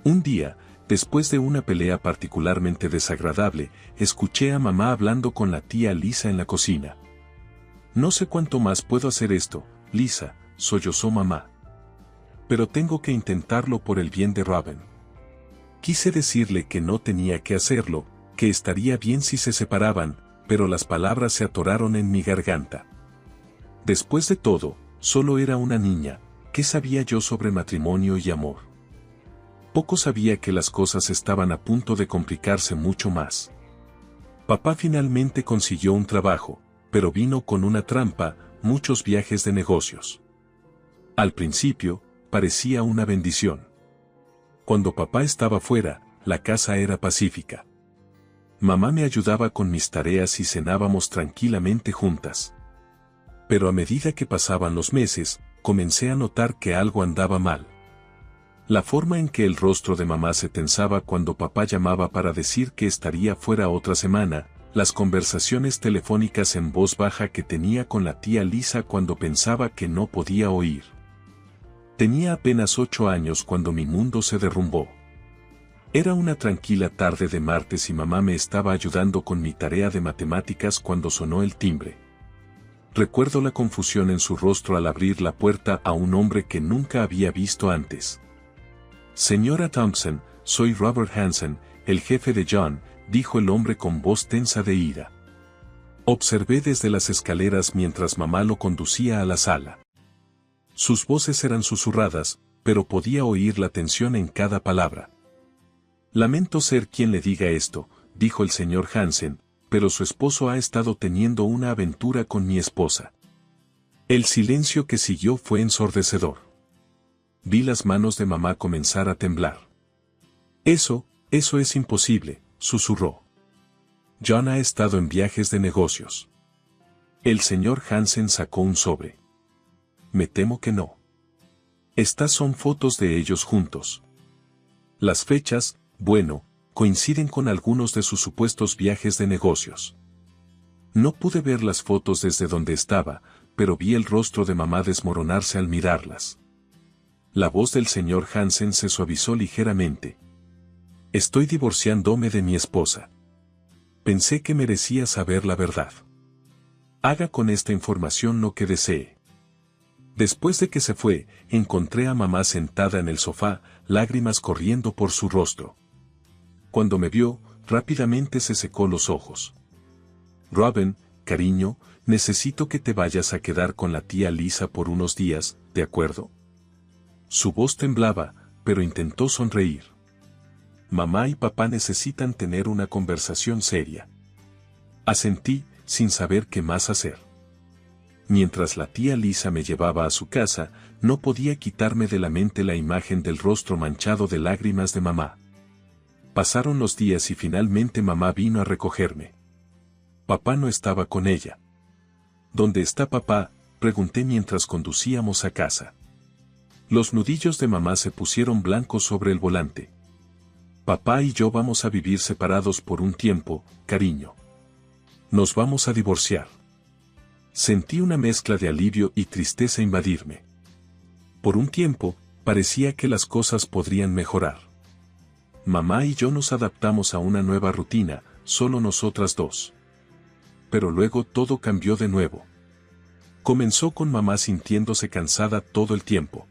Un día, después de una pelea particularmente desagradable, escuché a mamá hablando con la tía Lisa en la cocina. No sé cuánto más puedo hacer esto, Lisa, sollozó mamá. Pero tengo que intentarlo por el bien de Robin. Quise decirle que no tenía que hacerlo, que estaría bien si se separaban, pero las palabras se atoraron en mi garganta. Después de todo, solo era una niña, ¿qué sabía yo sobre matrimonio y amor? Poco sabía que las cosas estaban a punto de complicarse mucho más. Papá finalmente consiguió un trabajo, pero vino con una trampa, muchos viajes de negocios. Al principio, parecía una bendición. Cuando papá estaba fuera, la casa era pacífica. Mamá me ayudaba con mis tareas y cenábamos tranquilamente juntas. Pero a medida que pasaban los meses, comencé a notar que algo andaba mal. La forma en que el rostro de mamá se tensaba cuando papá llamaba para decir que estaría fuera otra semana, las conversaciones telefónicas en voz baja que tenía con la tía Lisa cuando pensaba que no podía oír. Tenía apenas 8 años cuando mi mundo se derrumbó. Era una tranquila tarde de martes y mamá me estaba ayudando con mi tarea de matemáticas cuando sonó el timbre. Recuerdo la confusión en su rostro al abrir la puerta a un hombre que nunca había visto antes. Señora Thompson, soy Robert Hansen, el jefe de John, dijo el hombre con voz tensa de ira. Observé desde las escaleras mientras mamá lo conducía a la sala. Sus voces eran susurradas, pero podía oír la tensión en cada palabra. Lamento ser quien le diga esto, dijo el señor Hansen, pero su esposo ha estado teniendo una aventura con mi esposa. El silencio que siguió fue ensordecedor. Vi las manos de mamá comenzar a temblar. Eso es imposible, susurró. John ha estado en viajes de negocios. El señor Hansen sacó un sobre. Me temo que no. Estas son fotos de ellos juntos. Las fechas, bueno, coinciden con algunos de sus supuestos viajes de negocios. No pude ver las fotos desde donde estaba, pero vi el rostro de mamá desmoronarse al mirarlas. La voz del señor Hansen se suavizó ligeramente. Estoy divorciándome de mi esposa. Pensé que merecía saber la verdad. Haga con esta información lo que desee. Después de que se fue, encontré a mamá sentada en el sofá, lágrimas corriendo por su rostro. Cuando me vio, rápidamente se secó los ojos. Robin, cariño, necesito que te vayas a quedar con la tía Lisa por unos días, ¿de acuerdo? Su voz temblaba, pero intentó sonreír. Mamá y papá necesitan tener una conversación seria. Asentí, sin saber qué más hacer. Mientras la tía Lisa me llevaba a su casa, no podía quitarme de la mente la imagen del rostro manchado de lágrimas de mamá. Pasaron los días y finalmente mamá vino a recogerme. Papá no estaba con ella. ¿Dónde está papá?, pregunté mientras conducíamos a casa. Los nudillos de mamá se pusieron blancos sobre el volante. Papá y yo vamos a vivir separados por un tiempo, cariño. Nos vamos a divorciar. Sentí una mezcla de alivio y tristeza invadirme. Por un tiempo, parecía que las cosas podrían mejorar. Mamá y yo nos adaptamos a una nueva rutina, solo nosotras dos. Pero luego todo cambió de nuevo. Comenzó con mamá sintiéndose cansada todo el tiempo.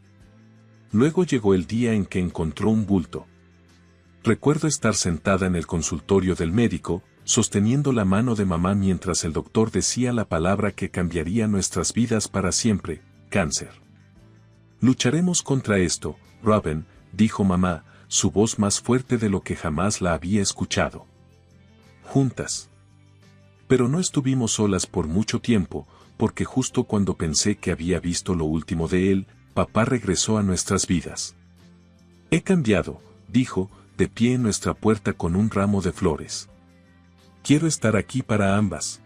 Luego llegó el día en que encontró un bulto. Recuerdo estar sentada en el consultorio del médico, sosteniendo la mano de mamá mientras el doctor decía la palabra que cambiaría nuestras vidas para siempre: cáncer. Lucharemos contra esto, Robin, dijo mamá, su voz más fuerte de lo que jamás la había escuchado. Juntas. Pero no estuvimos solas por mucho tiempo, porque justo cuando pensé que había visto lo último de él, papá regresó a nuestras vidas. He cambiado, dijo, de pie en nuestra puerta con un ramo de flores. Quiero estar aquí para ambas.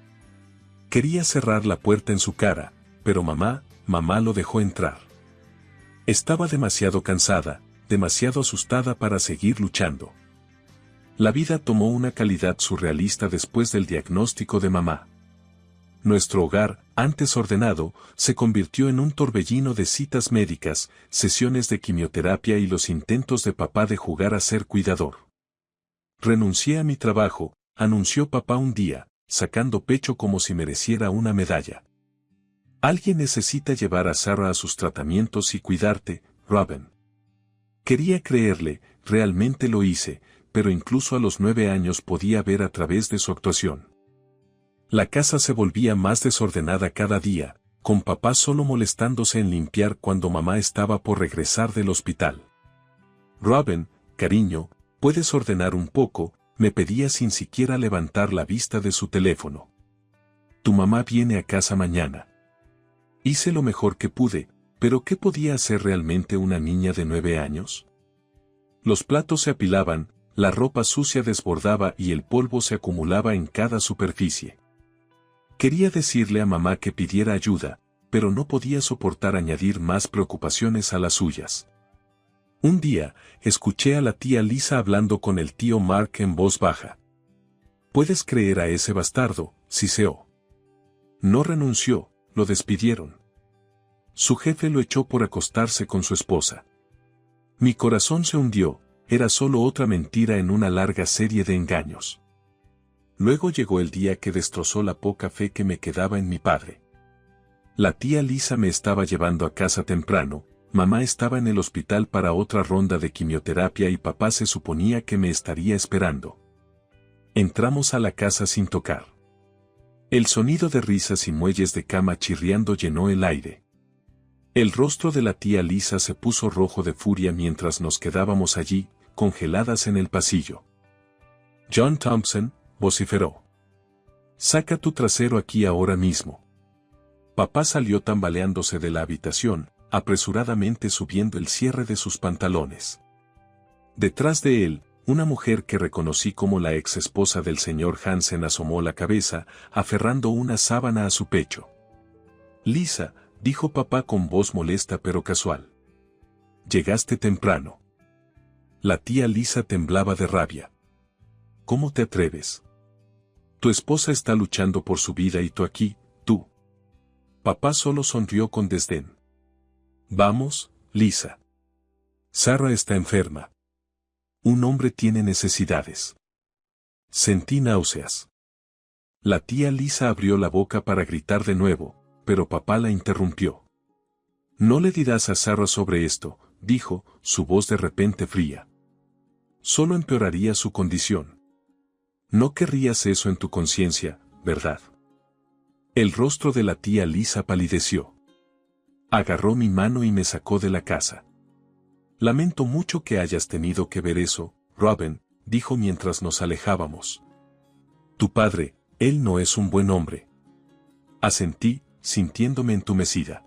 Quería cerrar la puerta en su cara, pero mamá lo dejó entrar. Estaba demasiado cansada, demasiado asustada para seguir luchando. La vida tomó una calidad surrealista después del diagnóstico de mamá. Nuestro hogar, antes ordenado, se convirtió en un torbellino de citas médicas, sesiones de quimioterapia y los intentos de papá de jugar a ser cuidador. Renuncié a mi trabajo, anunció papá un día, sacando pecho como si mereciera una medalla. Alguien necesita llevar a Sarah a sus tratamientos y cuidarte, Robin. Quería creerle, realmente lo hice, pero incluso a los 9 años podía ver a través de su actuación. La casa se volvía más desordenada cada día, con papá solo molestándose en limpiar cuando mamá estaba por regresar del hospital. Robin, cariño, ¿puedes ordenar un poco?, me pedía sin siquiera levantar la vista de su teléfono. Tu mamá viene a casa mañana. Hice lo mejor que pude, pero ¿qué podía hacer realmente una niña de 9 años? Los platos se apilaban, la ropa sucia desbordaba y el polvo se acumulaba en cada superficie. Quería decirle a mamá que pidiera ayuda, pero no podía soportar añadir más preocupaciones a las suyas. Un día, escuché a la tía Lisa hablando con el tío Mark en voz baja. ¿Puedes creer a ese bastardo?, siseó. No renunció, lo despidieron. Su jefe lo echó por acostarse con su esposa. Mi corazón se hundió, era solo otra mentira en una larga serie de engaños. Luego llegó el día que destrozó la poca fe que me quedaba en mi padre. La tía Lisa me estaba llevando a casa temprano, mamá estaba en el hospital para otra ronda de quimioterapia y papá se suponía que me estaría esperando. Entramos a la casa sin tocar. El sonido de risas y muelles de cama chirriando llenó el aire. El rostro de la tía Lisa se puso rojo de furia mientras nos quedábamos allí, congeladas en el pasillo. John Thompson, vociferó. Saca tu trasero aquí ahora mismo. Papá salió tambaleándose de la habitación, apresuradamente subiendo el cierre de sus pantalones. Detrás de él, una mujer que reconocí como la ex esposa del señor Hansen asomó la cabeza, aferrando una sábana a su pecho. Lisa, dijo papá con voz molesta pero casual. Llegaste temprano. La tía Lisa temblaba de rabia. ¿Cómo te atreves? Tu esposa está luchando por su vida y tú aquí, tú. Papá solo sonrió con desdén. Vamos, Lisa. Sarah está enferma. Un hombre tiene necesidades. Sentí náuseas. La tía Lisa abrió la boca para gritar de nuevo, pero papá la interrumpió. No le dirás a Sarah sobre esto, dijo, su voz de repente fría. Solo empeoraría su condición. No querrías eso en tu conciencia, ¿verdad? El rostro de la tía Lisa palideció. Agarró mi mano y me sacó de la casa. Lamento mucho que hayas tenido que ver eso, Robin, dijo mientras nos alejábamos. Tu padre, él no es un buen hombre. Asentí, sintiéndome entumecida.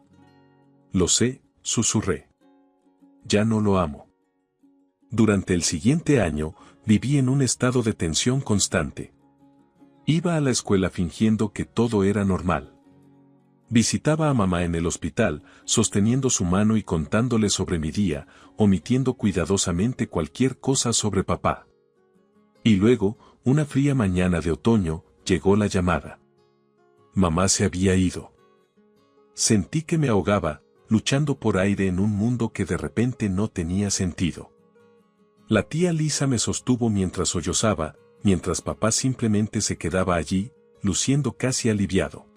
Lo sé, susurré. Ya no lo amo. Durante el siguiente año, viví en un estado de tensión constante. Iba a la escuela fingiendo que todo era normal. Visitaba a mamá en el hospital, sosteniendo su mano y contándole sobre mi día, omitiendo cuidadosamente cualquier cosa sobre papá. Y luego, una fría mañana de otoño, llegó la llamada. Mamá se había ido. Sentí que me ahogaba, luchando por aire en un mundo que de repente no tenía sentido. La tía Lisa me sostuvo mientras sollozaba, mientras papá simplemente se quedaba allí, luciendo casi aliviado.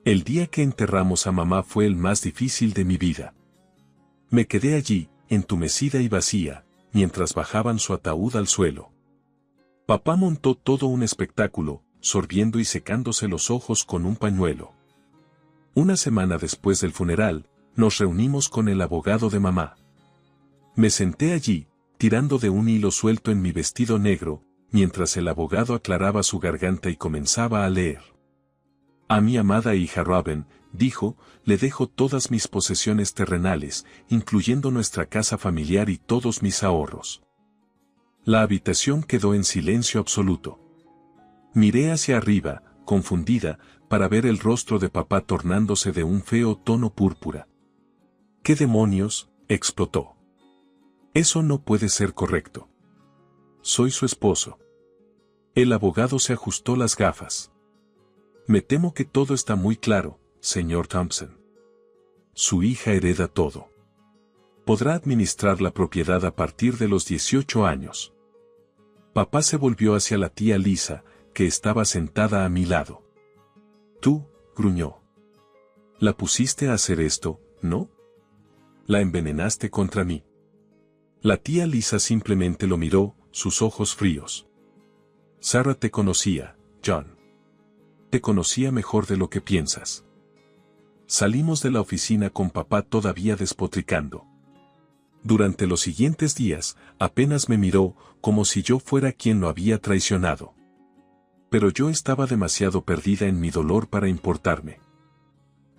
El día que enterramos a mamá fue el más difícil de mi vida. Me quedé allí, entumecida y vacía, mientras bajaban su ataúd al suelo. Papá montó todo un espectáculo, sorbiendo y secándose los ojos con un pañuelo. Una semana después del funeral, nos reunimos con el abogado de mamá. Me senté allí, tirando de un hilo suelto en mi vestido negro, mientras el abogado aclaraba su garganta y comenzaba a leer. A mi amada hija Robin, dijo, le dejo todas mis posesiones terrenales, incluyendo nuestra casa familiar y todos mis ahorros. La habitación quedó en silencio absoluto. Miré hacia arriba, confundida, para ver el rostro de papá tornándose de un feo tono púrpura. ¿Qué demonios? Explotó. Eso no puede ser correcto. Soy su esposo. El abogado se ajustó las gafas. Me temo que todo está muy claro, señor Thompson. Su hija hereda todo. Podrá administrar la propiedad a partir de los 18 años. Papá se volvió hacia la tía Lisa, que estaba sentada a mi lado. Tú, gruñó. La pusiste a hacer esto, ¿no? La envenenaste contra mí. La tía Lisa simplemente lo miró, sus ojos fríos. Sarah te conocía, John. Te conocía mejor de lo que piensas. Salimos de la oficina con papá todavía despotricando. Durante los siguientes días, apenas me miró, como si yo fuera quien lo había traicionado. Pero yo estaba demasiado perdida en mi dolor para importarme.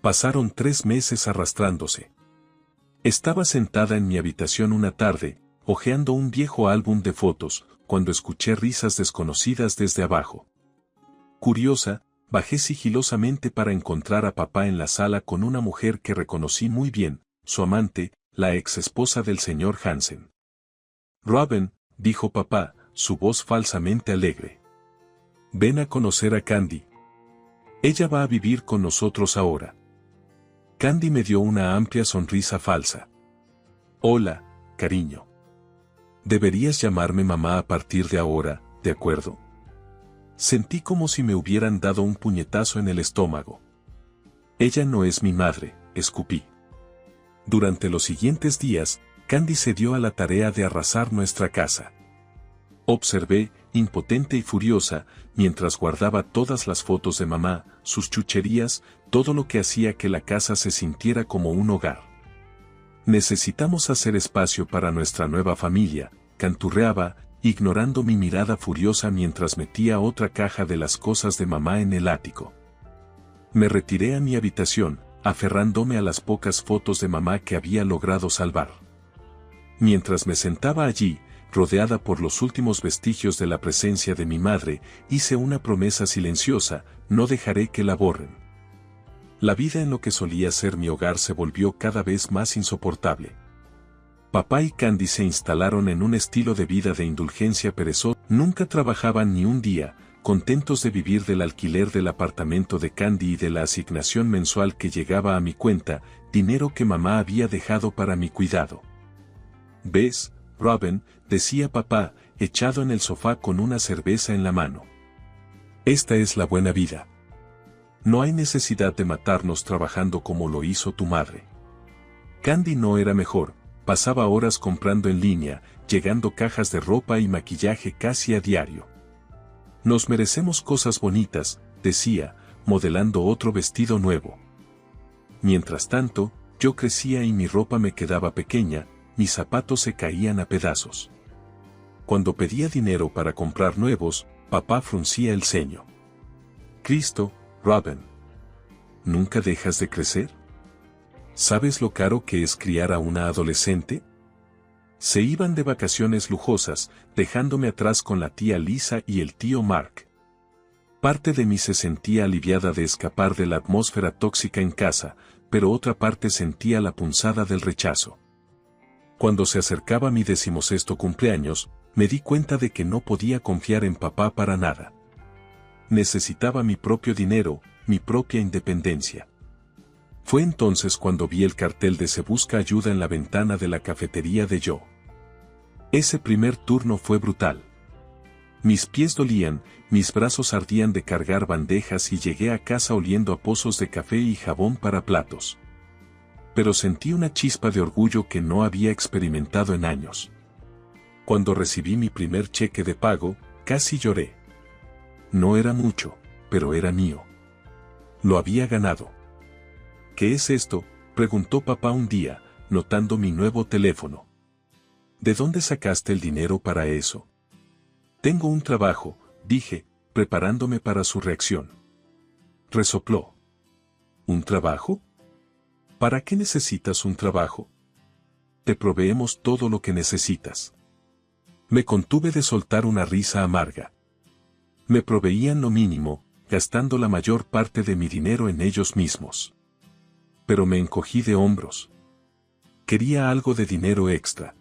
Pasaron 3 meses arrastrándose. Estaba sentada en mi habitación una tarde, hojeando un viejo álbum de fotos, cuando escuché risas desconocidas desde abajo. Curiosa, bajé sigilosamente para encontrar a papá en la sala con una mujer que reconocí muy bien, su amante, la ex esposa del señor Hansen. Robin, dijo papá, su voz falsamente alegre. Ven a conocer a Candy. Ella va a vivir con nosotros ahora. Candy me dio una amplia sonrisa falsa. Hola, cariño. Deberías llamarme mamá a partir de ahora, ¿de acuerdo? Sentí como si me hubieran dado un puñetazo en el estómago. Ella no es mi madre, escupí. Durante los siguientes días, Candy se dio a la tarea de arrasar nuestra casa. Observé, impotente y furiosa, mientras guardaba todas las fotos de mamá, sus chucherías, todo lo que hacía que la casa se sintiera como un hogar. Necesitamos hacer espacio para nuestra nueva familia, canturreaba, ignorando mi mirada furiosa mientras metía otra caja de las cosas de mamá en el ático. Me retiré a mi habitación, aferrándome a las pocas fotos de mamá que había logrado salvar. Mientras me sentaba allí, rodeada por los últimos vestigios de la presencia de mi madre, hice una promesa silenciosa, no dejaré que la borren. La vida en lo que solía ser mi hogar se volvió cada vez más insoportable. Papá y Candy se instalaron en un estilo de vida de indulgencia perezosa. Nunca trabajaban ni un día, contentos de vivir del alquiler del apartamento de Candy y de la asignación mensual que llegaba a mi cuenta, dinero que mamá había dejado para mi cuidado. ¿Ves, Robin?, decía papá, echado en el sofá con una cerveza en la mano. Esta es la buena vida. No hay necesidad de matarnos trabajando como lo hizo tu madre. Candy no era mejor, pasaba horas comprando en línea, llegando cajas de ropa y maquillaje casi a diario. Nos merecemos cosas bonitas, decía, modelando otro vestido nuevo. Mientras tanto, yo crecía y mi ropa me quedaba pequeña, mis zapatos se caían a pedazos. Cuando pedía dinero para comprar nuevos, papá fruncía el ceño. Cristo, Robin. ¿Nunca dejas de crecer? ¿Sabes lo caro que es criar a una adolescente? Se iban de vacaciones lujosas, dejándome atrás con la tía Lisa y el tío Mark. Parte de mí se sentía aliviada de escapar de la atmósfera tóxica en casa, pero otra parte sentía la punzada del rechazo. Cuando se acercaba mi 16º cumpleaños, me di cuenta de que no podía confiar en papá para nada. Necesitaba mi propio dinero, mi propia independencia. Fue entonces cuando vi el cartel de Se busca ayuda en la ventana de la cafetería de Joe. Ese primer turno fue brutal. Mis pies dolían, mis brazos ardían de cargar bandejas y llegué a casa oliendo a pozos de café y jabón para platos. Pero sentí una chispa de orgullo que no había experimentado en años. Cuando recibí mi primer cheque de pago, casi lloré. No era mucho, pero era mío. Lo había ganado. ¿Qué es esto?, preguntó papá un día, notando mi nuevo teléfono. ¿De dónde sacaste el dinero para eso? Tengo un trabajo, dije, preparándome para su reacción. Resopló. ¿Un trabajo? ¿Para qué necesitas un trabajo? Te proveemos todo lo que necesitas. Me contuve de soltar una risa amarga. Me proveían lo mínimo, gastando la mayor parte de mi dinero en ellos mismos. Pero me encogí de hombros. Quería algo de dinero extra.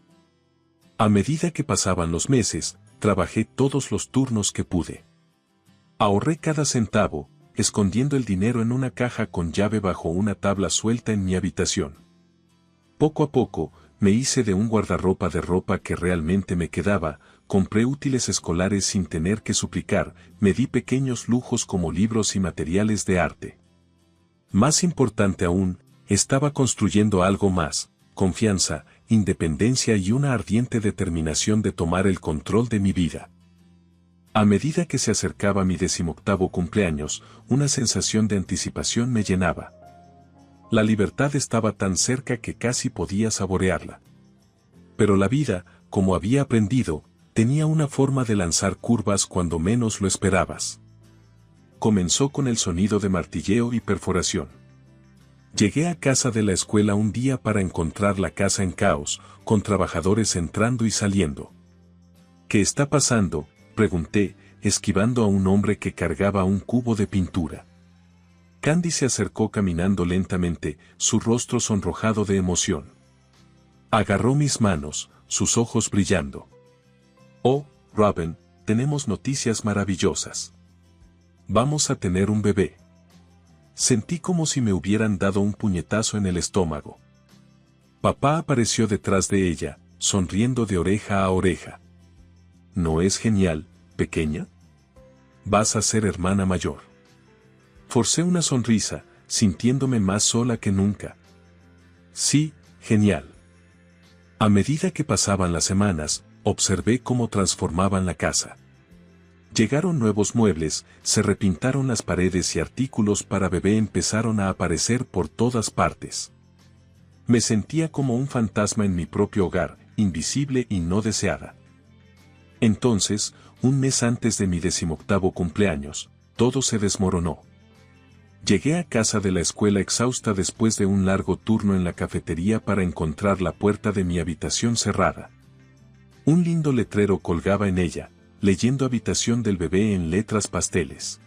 A medida que pasaban los meses, trabajé todos los turnos que pude. Ahorré cada centavo, escondiendo el dinero en una caja con llave bajo una tabla suelta en mi habitación. Poco a poco, me hice de un guardarropa de ropa que realmente me quedaba, compré útiles escolares sin tener que suplicar, me di pequeños lujos como libros y materiales de arte. Más importante aún, estaba construyendo algo más, confianza, independencia y una ardiente determinación de tomar el control de mi vida. A medida que se acercaba mi 18º cumpleaños, una sensación de anticipación me llenaba. La libertad estaba tan cerca que casi podía saborearla. Pero la vida, como había aprendido, tenía una forma de lanzar curvas cuando menos lo esperabas. Comenzó con el sonido de martilleo y perforación. Llegué a casa de la escuela un día para encontrar la casa en caos, con trabajadores entrando y saliendo. ¿Qué está pasando?, pregunté, esquivando a un hombre que cargaba un cubo de pintura. Candy se acercó caminando lentamente, su rostro sonrojado de emoción. Agarró mis manos, sus ojos brillando. Oh, Robin, tenemos noticias maravillosas. Vamos a tener un bebé. Sentí como si me hubieran dado un puñetazo en el estómago. Papá apareció detrás de ella, sonriendo de oreja a oreja. ¿No es genial, pequeña? Vas a ser hermana mayor. Forcé una sonrisa, sintiéndome más sola que nunca. Sí, genial. A medida que pasaban las semanas, observé cómo transformaban la casa. Llegaron nuevos muebles, se repintaron las paredes y artículos para bebé empezaron a aparecer por todas partes. Me sentía como un fantasma en mi propio hogar, invisible y no deseada. Entonces, un mes antes de mi 18º cumpleaños, todo se desmoronó. Llegué a casa de la escuela exhausta después de un largo turno en la cafetería para encontrar la puerta de mi habitación cerrada. Un lindo letrero colgaba en ella, leyendo habitación del bebé en letras pasteles.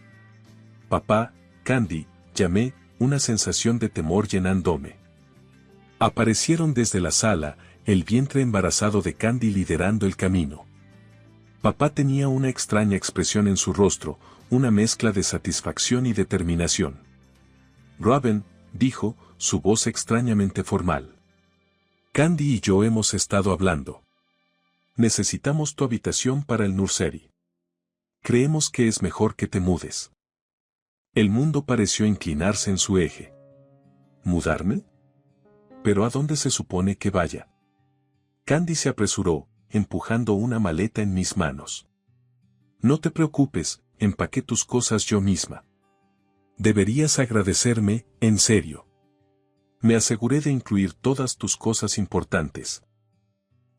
Papá, Candy, llamé, una sensación de temor llenándome. Aparecieron desde la sala, el vientre embarazado de Candy liderando el camino. Papá tenía una extraña expresión en su rostro, una mezcla de satisfacción y determinación. Robin, dijo, su voz extrañamente formal. Candy y yo hemos estado hablando. Necesitamos tu habitación para el nursery. Creemos que es mejor que te mudes. El mundo pareció inclinarse en su eje. ¿Mudarme? ¿Pero a dónde se supone que vaya? Candy se apresuró, empujando una maleta en mis manos. No te preocupes, empaqué tus cosas yo misma. Deberías agradecerme, en serio. Me aseguré de incluir todas tus cosas importantes.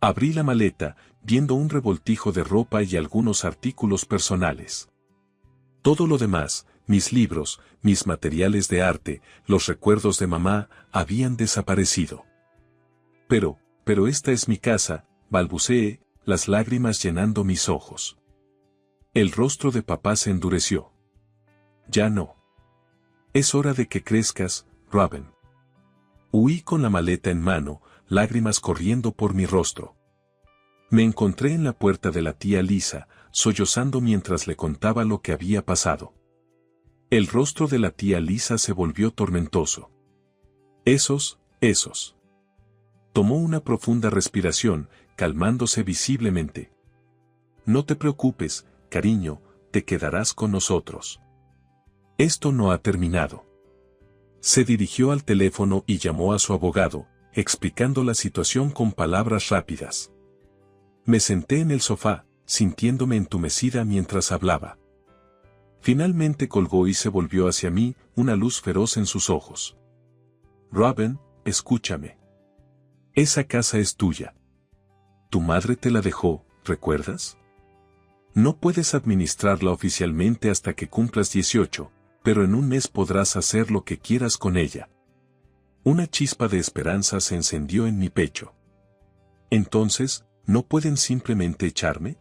Abrí la maleta, viendo un revoltijo de ropa y algunos artículos personales. Todo lo demás, mis libros, mis materiales de arte, los recuerdos de mamá, habían desaparecido. Pero esta es mi casa, balbuceé, las lágrimas llenando mis ojos. El rostro de papá se endureció. Ya no. Es hora de que crezcas, Robin. Huí con la maleta en mano, lágrimas corriendo por mi rostro. Me encontré en la puerta de la tía Lisa, sollozando mientras le contaba lo que había pasado. El rostro de la tía Lisa se volvió tormentoso. Esos. Tomó una profunda respiración, calmándose visiblemente. No te preocupes, cariño, te quedarás con nosotros. Esto no ha terminado. Se dirigió al teléfono y llamó a su abogado, explicando la situación con palabras rápidas. Me senté en el sofá, sintiéndome entumecida mientras hablaba. Finalmente colgó y se volvió hacia mí, una luz feroz en sus ojos. Robin, escúchame. Esa casa es tuya. Tu madre te la dejó, ¿recuerdas? No puedes administrarla oficialmente hasta que cumplas 18, pero en un mes podrás hacer lo que quieras con ella. Una chispa de esperanza se encendió en mi pecho. Entonces, ¿no pueden simplemente echarme?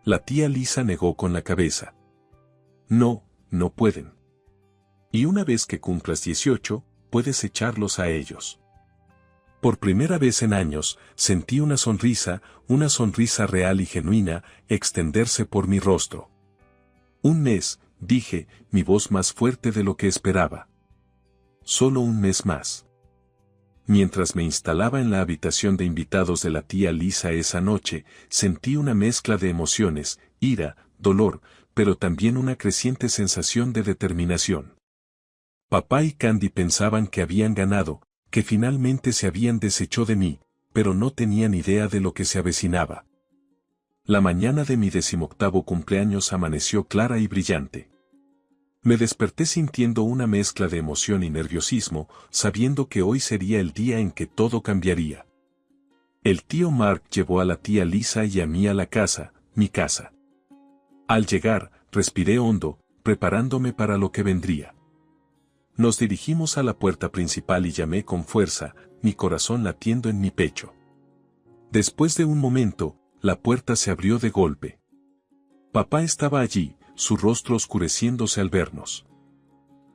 La tía Lisa negó con la cabeza. No, no pueden. Y una vez que cumplas 18, puedes echarlos a ellos. Por primera vez en años, sentí una sonrisa real y genuina, extenderse por mi rostro. Un mes, dije, mi voz más fuerte de lo que esperaba. Solo un mes más. Mientras me instalaba en la habitación de invitados de la tía Lisa esa noche, sentí una mezcla de emociones, ira, dolor, pero también una creciente sensación de determinación. Papá y Candy pensaban que habían ganado, que finalmente se habían deshecho de mí, pero no tenían idea de lo que se avecinaba. La mañana de mi 18º cumpleaños amaneció clara y brillante. Me desperté sintiendo una mezcla de emoción y nerviosismo, sabiendo que hoy sería el día en que todo cambiaría. El tío Mark llevó a la tía Lisa y a mí a la casa, mi casa. Al llegar, respiré hondo, preparándome para lo que vendría. Nos dirigimos a la puerta principal y llamé con fuerza, mi corazón latiendo en mi pecho. Después de un momento, la puerta se abrió de golpe. Papá estaba allí, su rostro oscureciéndose al vernos.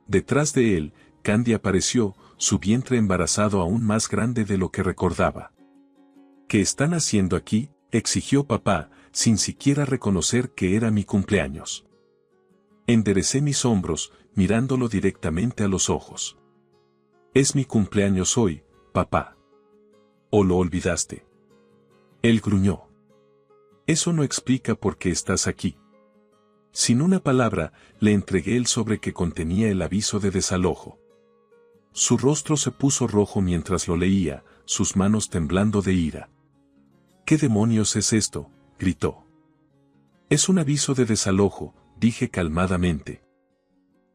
Detrás de él, Candy apareció, su vientre embarazado aún más grande de lo que recordaba. ¿Qué están haciendo aquí?, exigió papá, sin siquiera reconocer que era mi cumpleaños. Enderecé mis hombros, mirándolo directamente a los ojos. Es mi cumpleaños hoy, papá. ¿O lo olvidaste? Él gruñó. Eso no explica por qué estás aquí. Sin una palabra, le entregué el sobre que contenía el aviso de desalojo. Su rostro se puso rojo mientras lo leía, sus manos temblando de ira. ¿Qué demonios es esto?, gritó. Es un aviso de desalojo, dije calmadamente.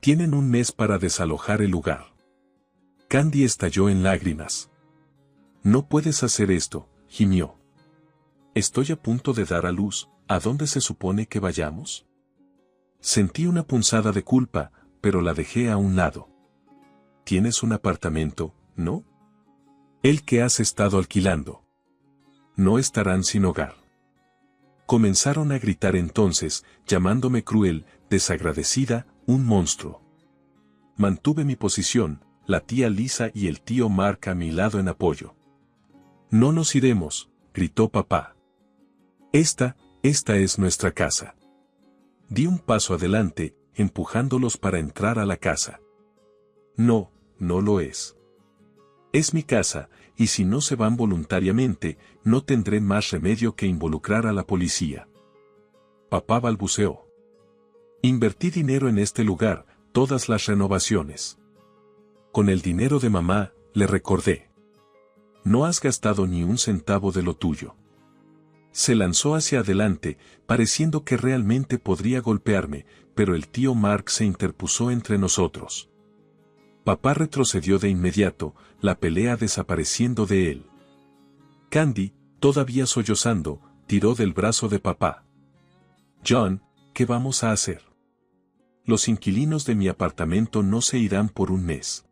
Tienen un mes para desalojar el lugar. Candy estalló en lágrimas. No puedes hacer esto, gimió. Estoy a punto de dar a luz, ¿a dónde se supone que vayamos? Sentí una punzada de culpa, pero la dejé a un lado. Tienes un apartamento, ¿no? El que has estado alquilando. No estarán sin hogar. Comenzaron a gritar entonces, llamándome cruel, desagradecida, un monstruo. Mantuve mi posición, la tía Lisa y el tío Mark a mi lado en apoyo. No nos iremos, gritó papá. Esta es nuestra casa. Di un paso adelante, empujándolos para entrar a la casa. No, no lo es. Es mi casa, y si no se van voluntariamente, no tendré más remedio que involucrar a la policía. Papá balbuceó. Invertí dinero en este lugar, todas las renovaciones. Con el dinero de mamá, le recordé. No has gastado ni un centavo de lo tuyo. Se lanzó hacia adelante, pareciendo que realmente podría golpearme, pero el tío Mark se interpuso entre nosotros. Papá retrocedió de inmediato, la pelea desapareciendo de él. Candy, todavía sollozando, tiró del brazo de papá. John, ¿qué vamos a hacer? Los inquilinos de mi apartamento no se irán por un mes.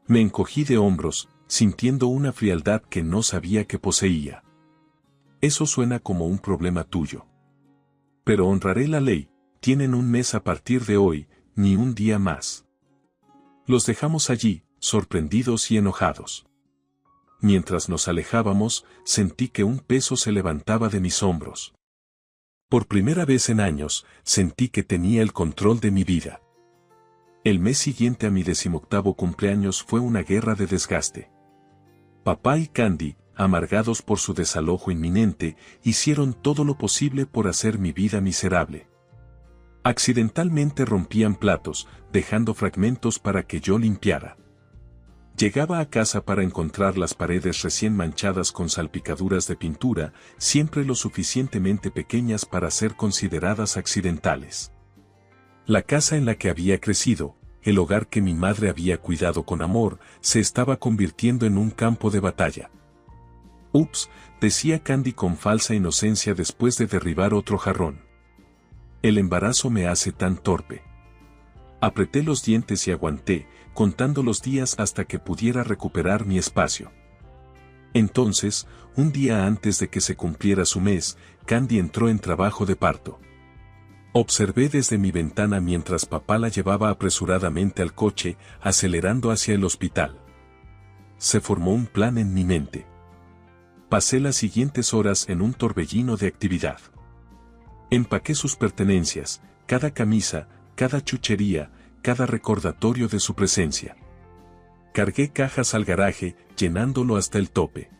Me encogí de hombros, sintiendo una frialdad que no sabía que poseía. Eso suena como un problema tuyo. Pero honraré la ley, tienen un mes a partir de hoy, ni un día más. Los dejamos allí, sorprendidos y enojados. Mientras nos alejábamos, sentí que un peso se levantaba de mis hombros. Por primera vez en años, sentí que tenía el control de mi vida. El mes siguiente a mi 18º cumpleaños fue una guerra de desgaste. Papá y Candy, amargados por su desalojo inminente, hicieron todo lo posible por hacer mi vida miserable. Accidentalmente rompían platos, dejando fragmentos para que yo limpiara. Llegaba a casa para encontrar las paredes recién manchadas con salpicaduras de pintura, siempre lo suficientemente pequeñas para ser consideradas accidentales. La casa en la que había crecido, el hogar que mi madre había cuidado con amor, se estaba convirtiendo en un campo de batalla. Ups, decía Candy con falsa inocencia después de derribar otro jarrón. El embarazo me hace tan torpe. Apreté los dientes y aguanté, contando los días hasta que pudiera recuperar mi espacio. Entonces, un día antes de que se cumpliera su mes, Candy entró en trabajo de parto. Observé desde mi ventana mientras papá la llevaba apresuradamente al coche, acelerando hacia el hospital. Se formó un plan en mi mente. Pasé las siguientes horas en un torbellino de actividad. Empaqué sus pertenencias, cada camisa, cada chuchería, cada recordatorio de su presencia. Cargué cajas al garaje, llenándolo hasta el tope.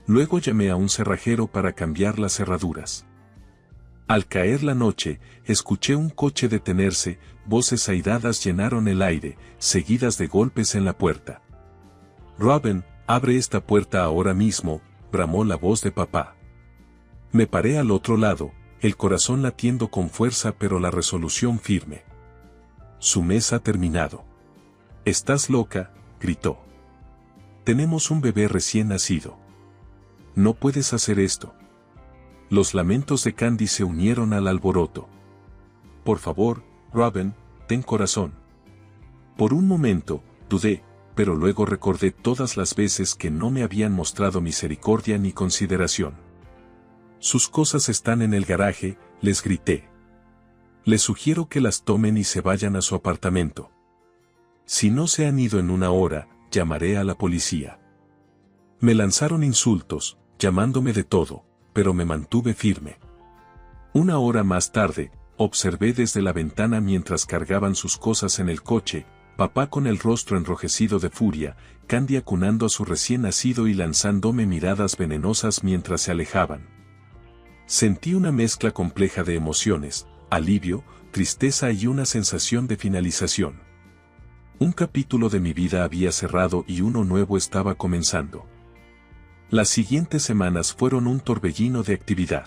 Luego llamé a un cerrajero para cambiar las cerraduras. Al caer la noche, escuché un coche detenerse, voces airadas llenaron el aire, seguidas de golpes en la puerta. «Robin, abre esta puerta ahora mismo», bramó la voz de papá. Me paré al otro lado, el corazón latiendo con fuerza pero la resolución firme. «Su mes ha terminado». «¿Estás loca?», gritó. «Tenemos un bebé recién nacido. No puedes hacer esto». Los lamentos de Candy se unieron al alboroto. «Por favor, Robin, ten corazón». Por un momento, dudé, pero luego recordé todas las veces que no me habían mostrado misericordia ni consideración. «Sus cosas están en el garaje», les grité. «Les sugiero que las tomen y se vayan a su apartamento. Si no se han ido en una hora, llamaré a la policía». Me lanzaron insultos, llamándome de todo, pero me mantuve firme. Una hora más tarde, observé desde la ventana mientras cargaban sus cosas en el coche, papá con el rostro enrojecido de furia, Candy acunando a su recién nacido y lanzándome miradas venenosas mientras se alejaban. Sentí una mezcla compleja de emociones, alivio, tristeza y una sensación de finalización. Un capítulo de mi vida había cerrado y uno nuevo estaba comenzando. Las siguientes semanas fueron un torbellino de actividad.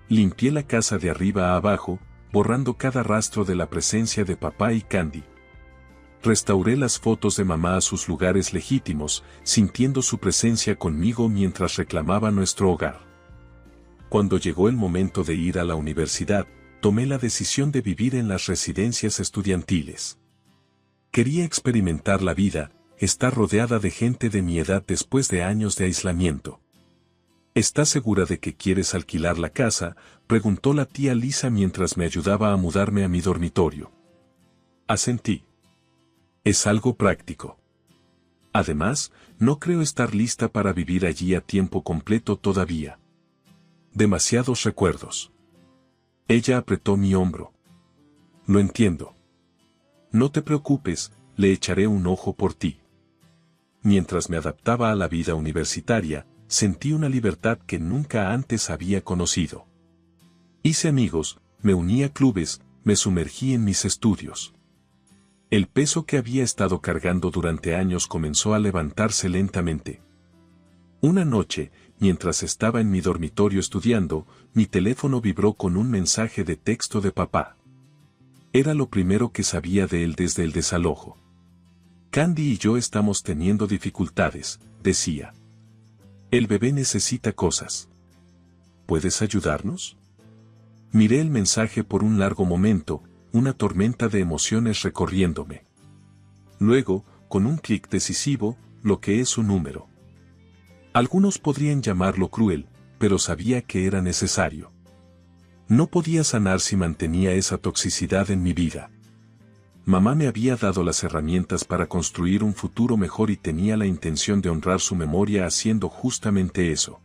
Limpié la casa de arriba a abajo, borrando cada rastro de la presencia de papá y Candy. Restauré las fotos de mamá a sus lugares legítimos, sintiendo su presencia conmigo mientras reclamaba nuestro hogar. Cuando llegó el momento de ir a la universidad, tomé la decisión de vivir en las residencias estudiantiles. Quería experimentar la vida, estar rodeada de gente de mi edad después de años de aislamiento. ¿Estás segura de que quieres alquilar la casa?, preguntó la tía Lisa mientras me ayudaba a mudarme a mi dormitorio. Asentí. Es algo práctico. Además, no creo estar lista para vivir allí a tiempo completo todavía. Demasiados recuerdos. Ella apretó mi hombro. Lo entiendo. No te preocupes, le echaré un ojo por ti. Mientras me adaptaba a la vida universitaria, sentí una libertad que nunca antes había conocido. Hice amigos, me uní a clubes, me sumergí en mis estudios. El peso que había estado cargando durante años comenzó a levantarse lentamente. Una noche, mientras estaba en mi dormitorio estudiando, mi teléfono vibró con un mensaje de texto de papá. Era lo primero que sabía de él desde el desalojo. Candy y yo estamos teniendo dificultades, decía. El bebé necesita cosas. ¿Puedes ayudarnos? Miré el mensaje por un largo momento, una tormenta de emociones recorriéndome. Luego, con un clic decisivo, bloqueé su número. Algunos podrían llamarlo cruel, pero sabía que era necesario. No podía sanar si mantenía esa toxicidad en mi vida. Mamá me había dado las herramientas para construir un futuro mejor y tenía la intención de honrar su memoria haciendo justamente eso.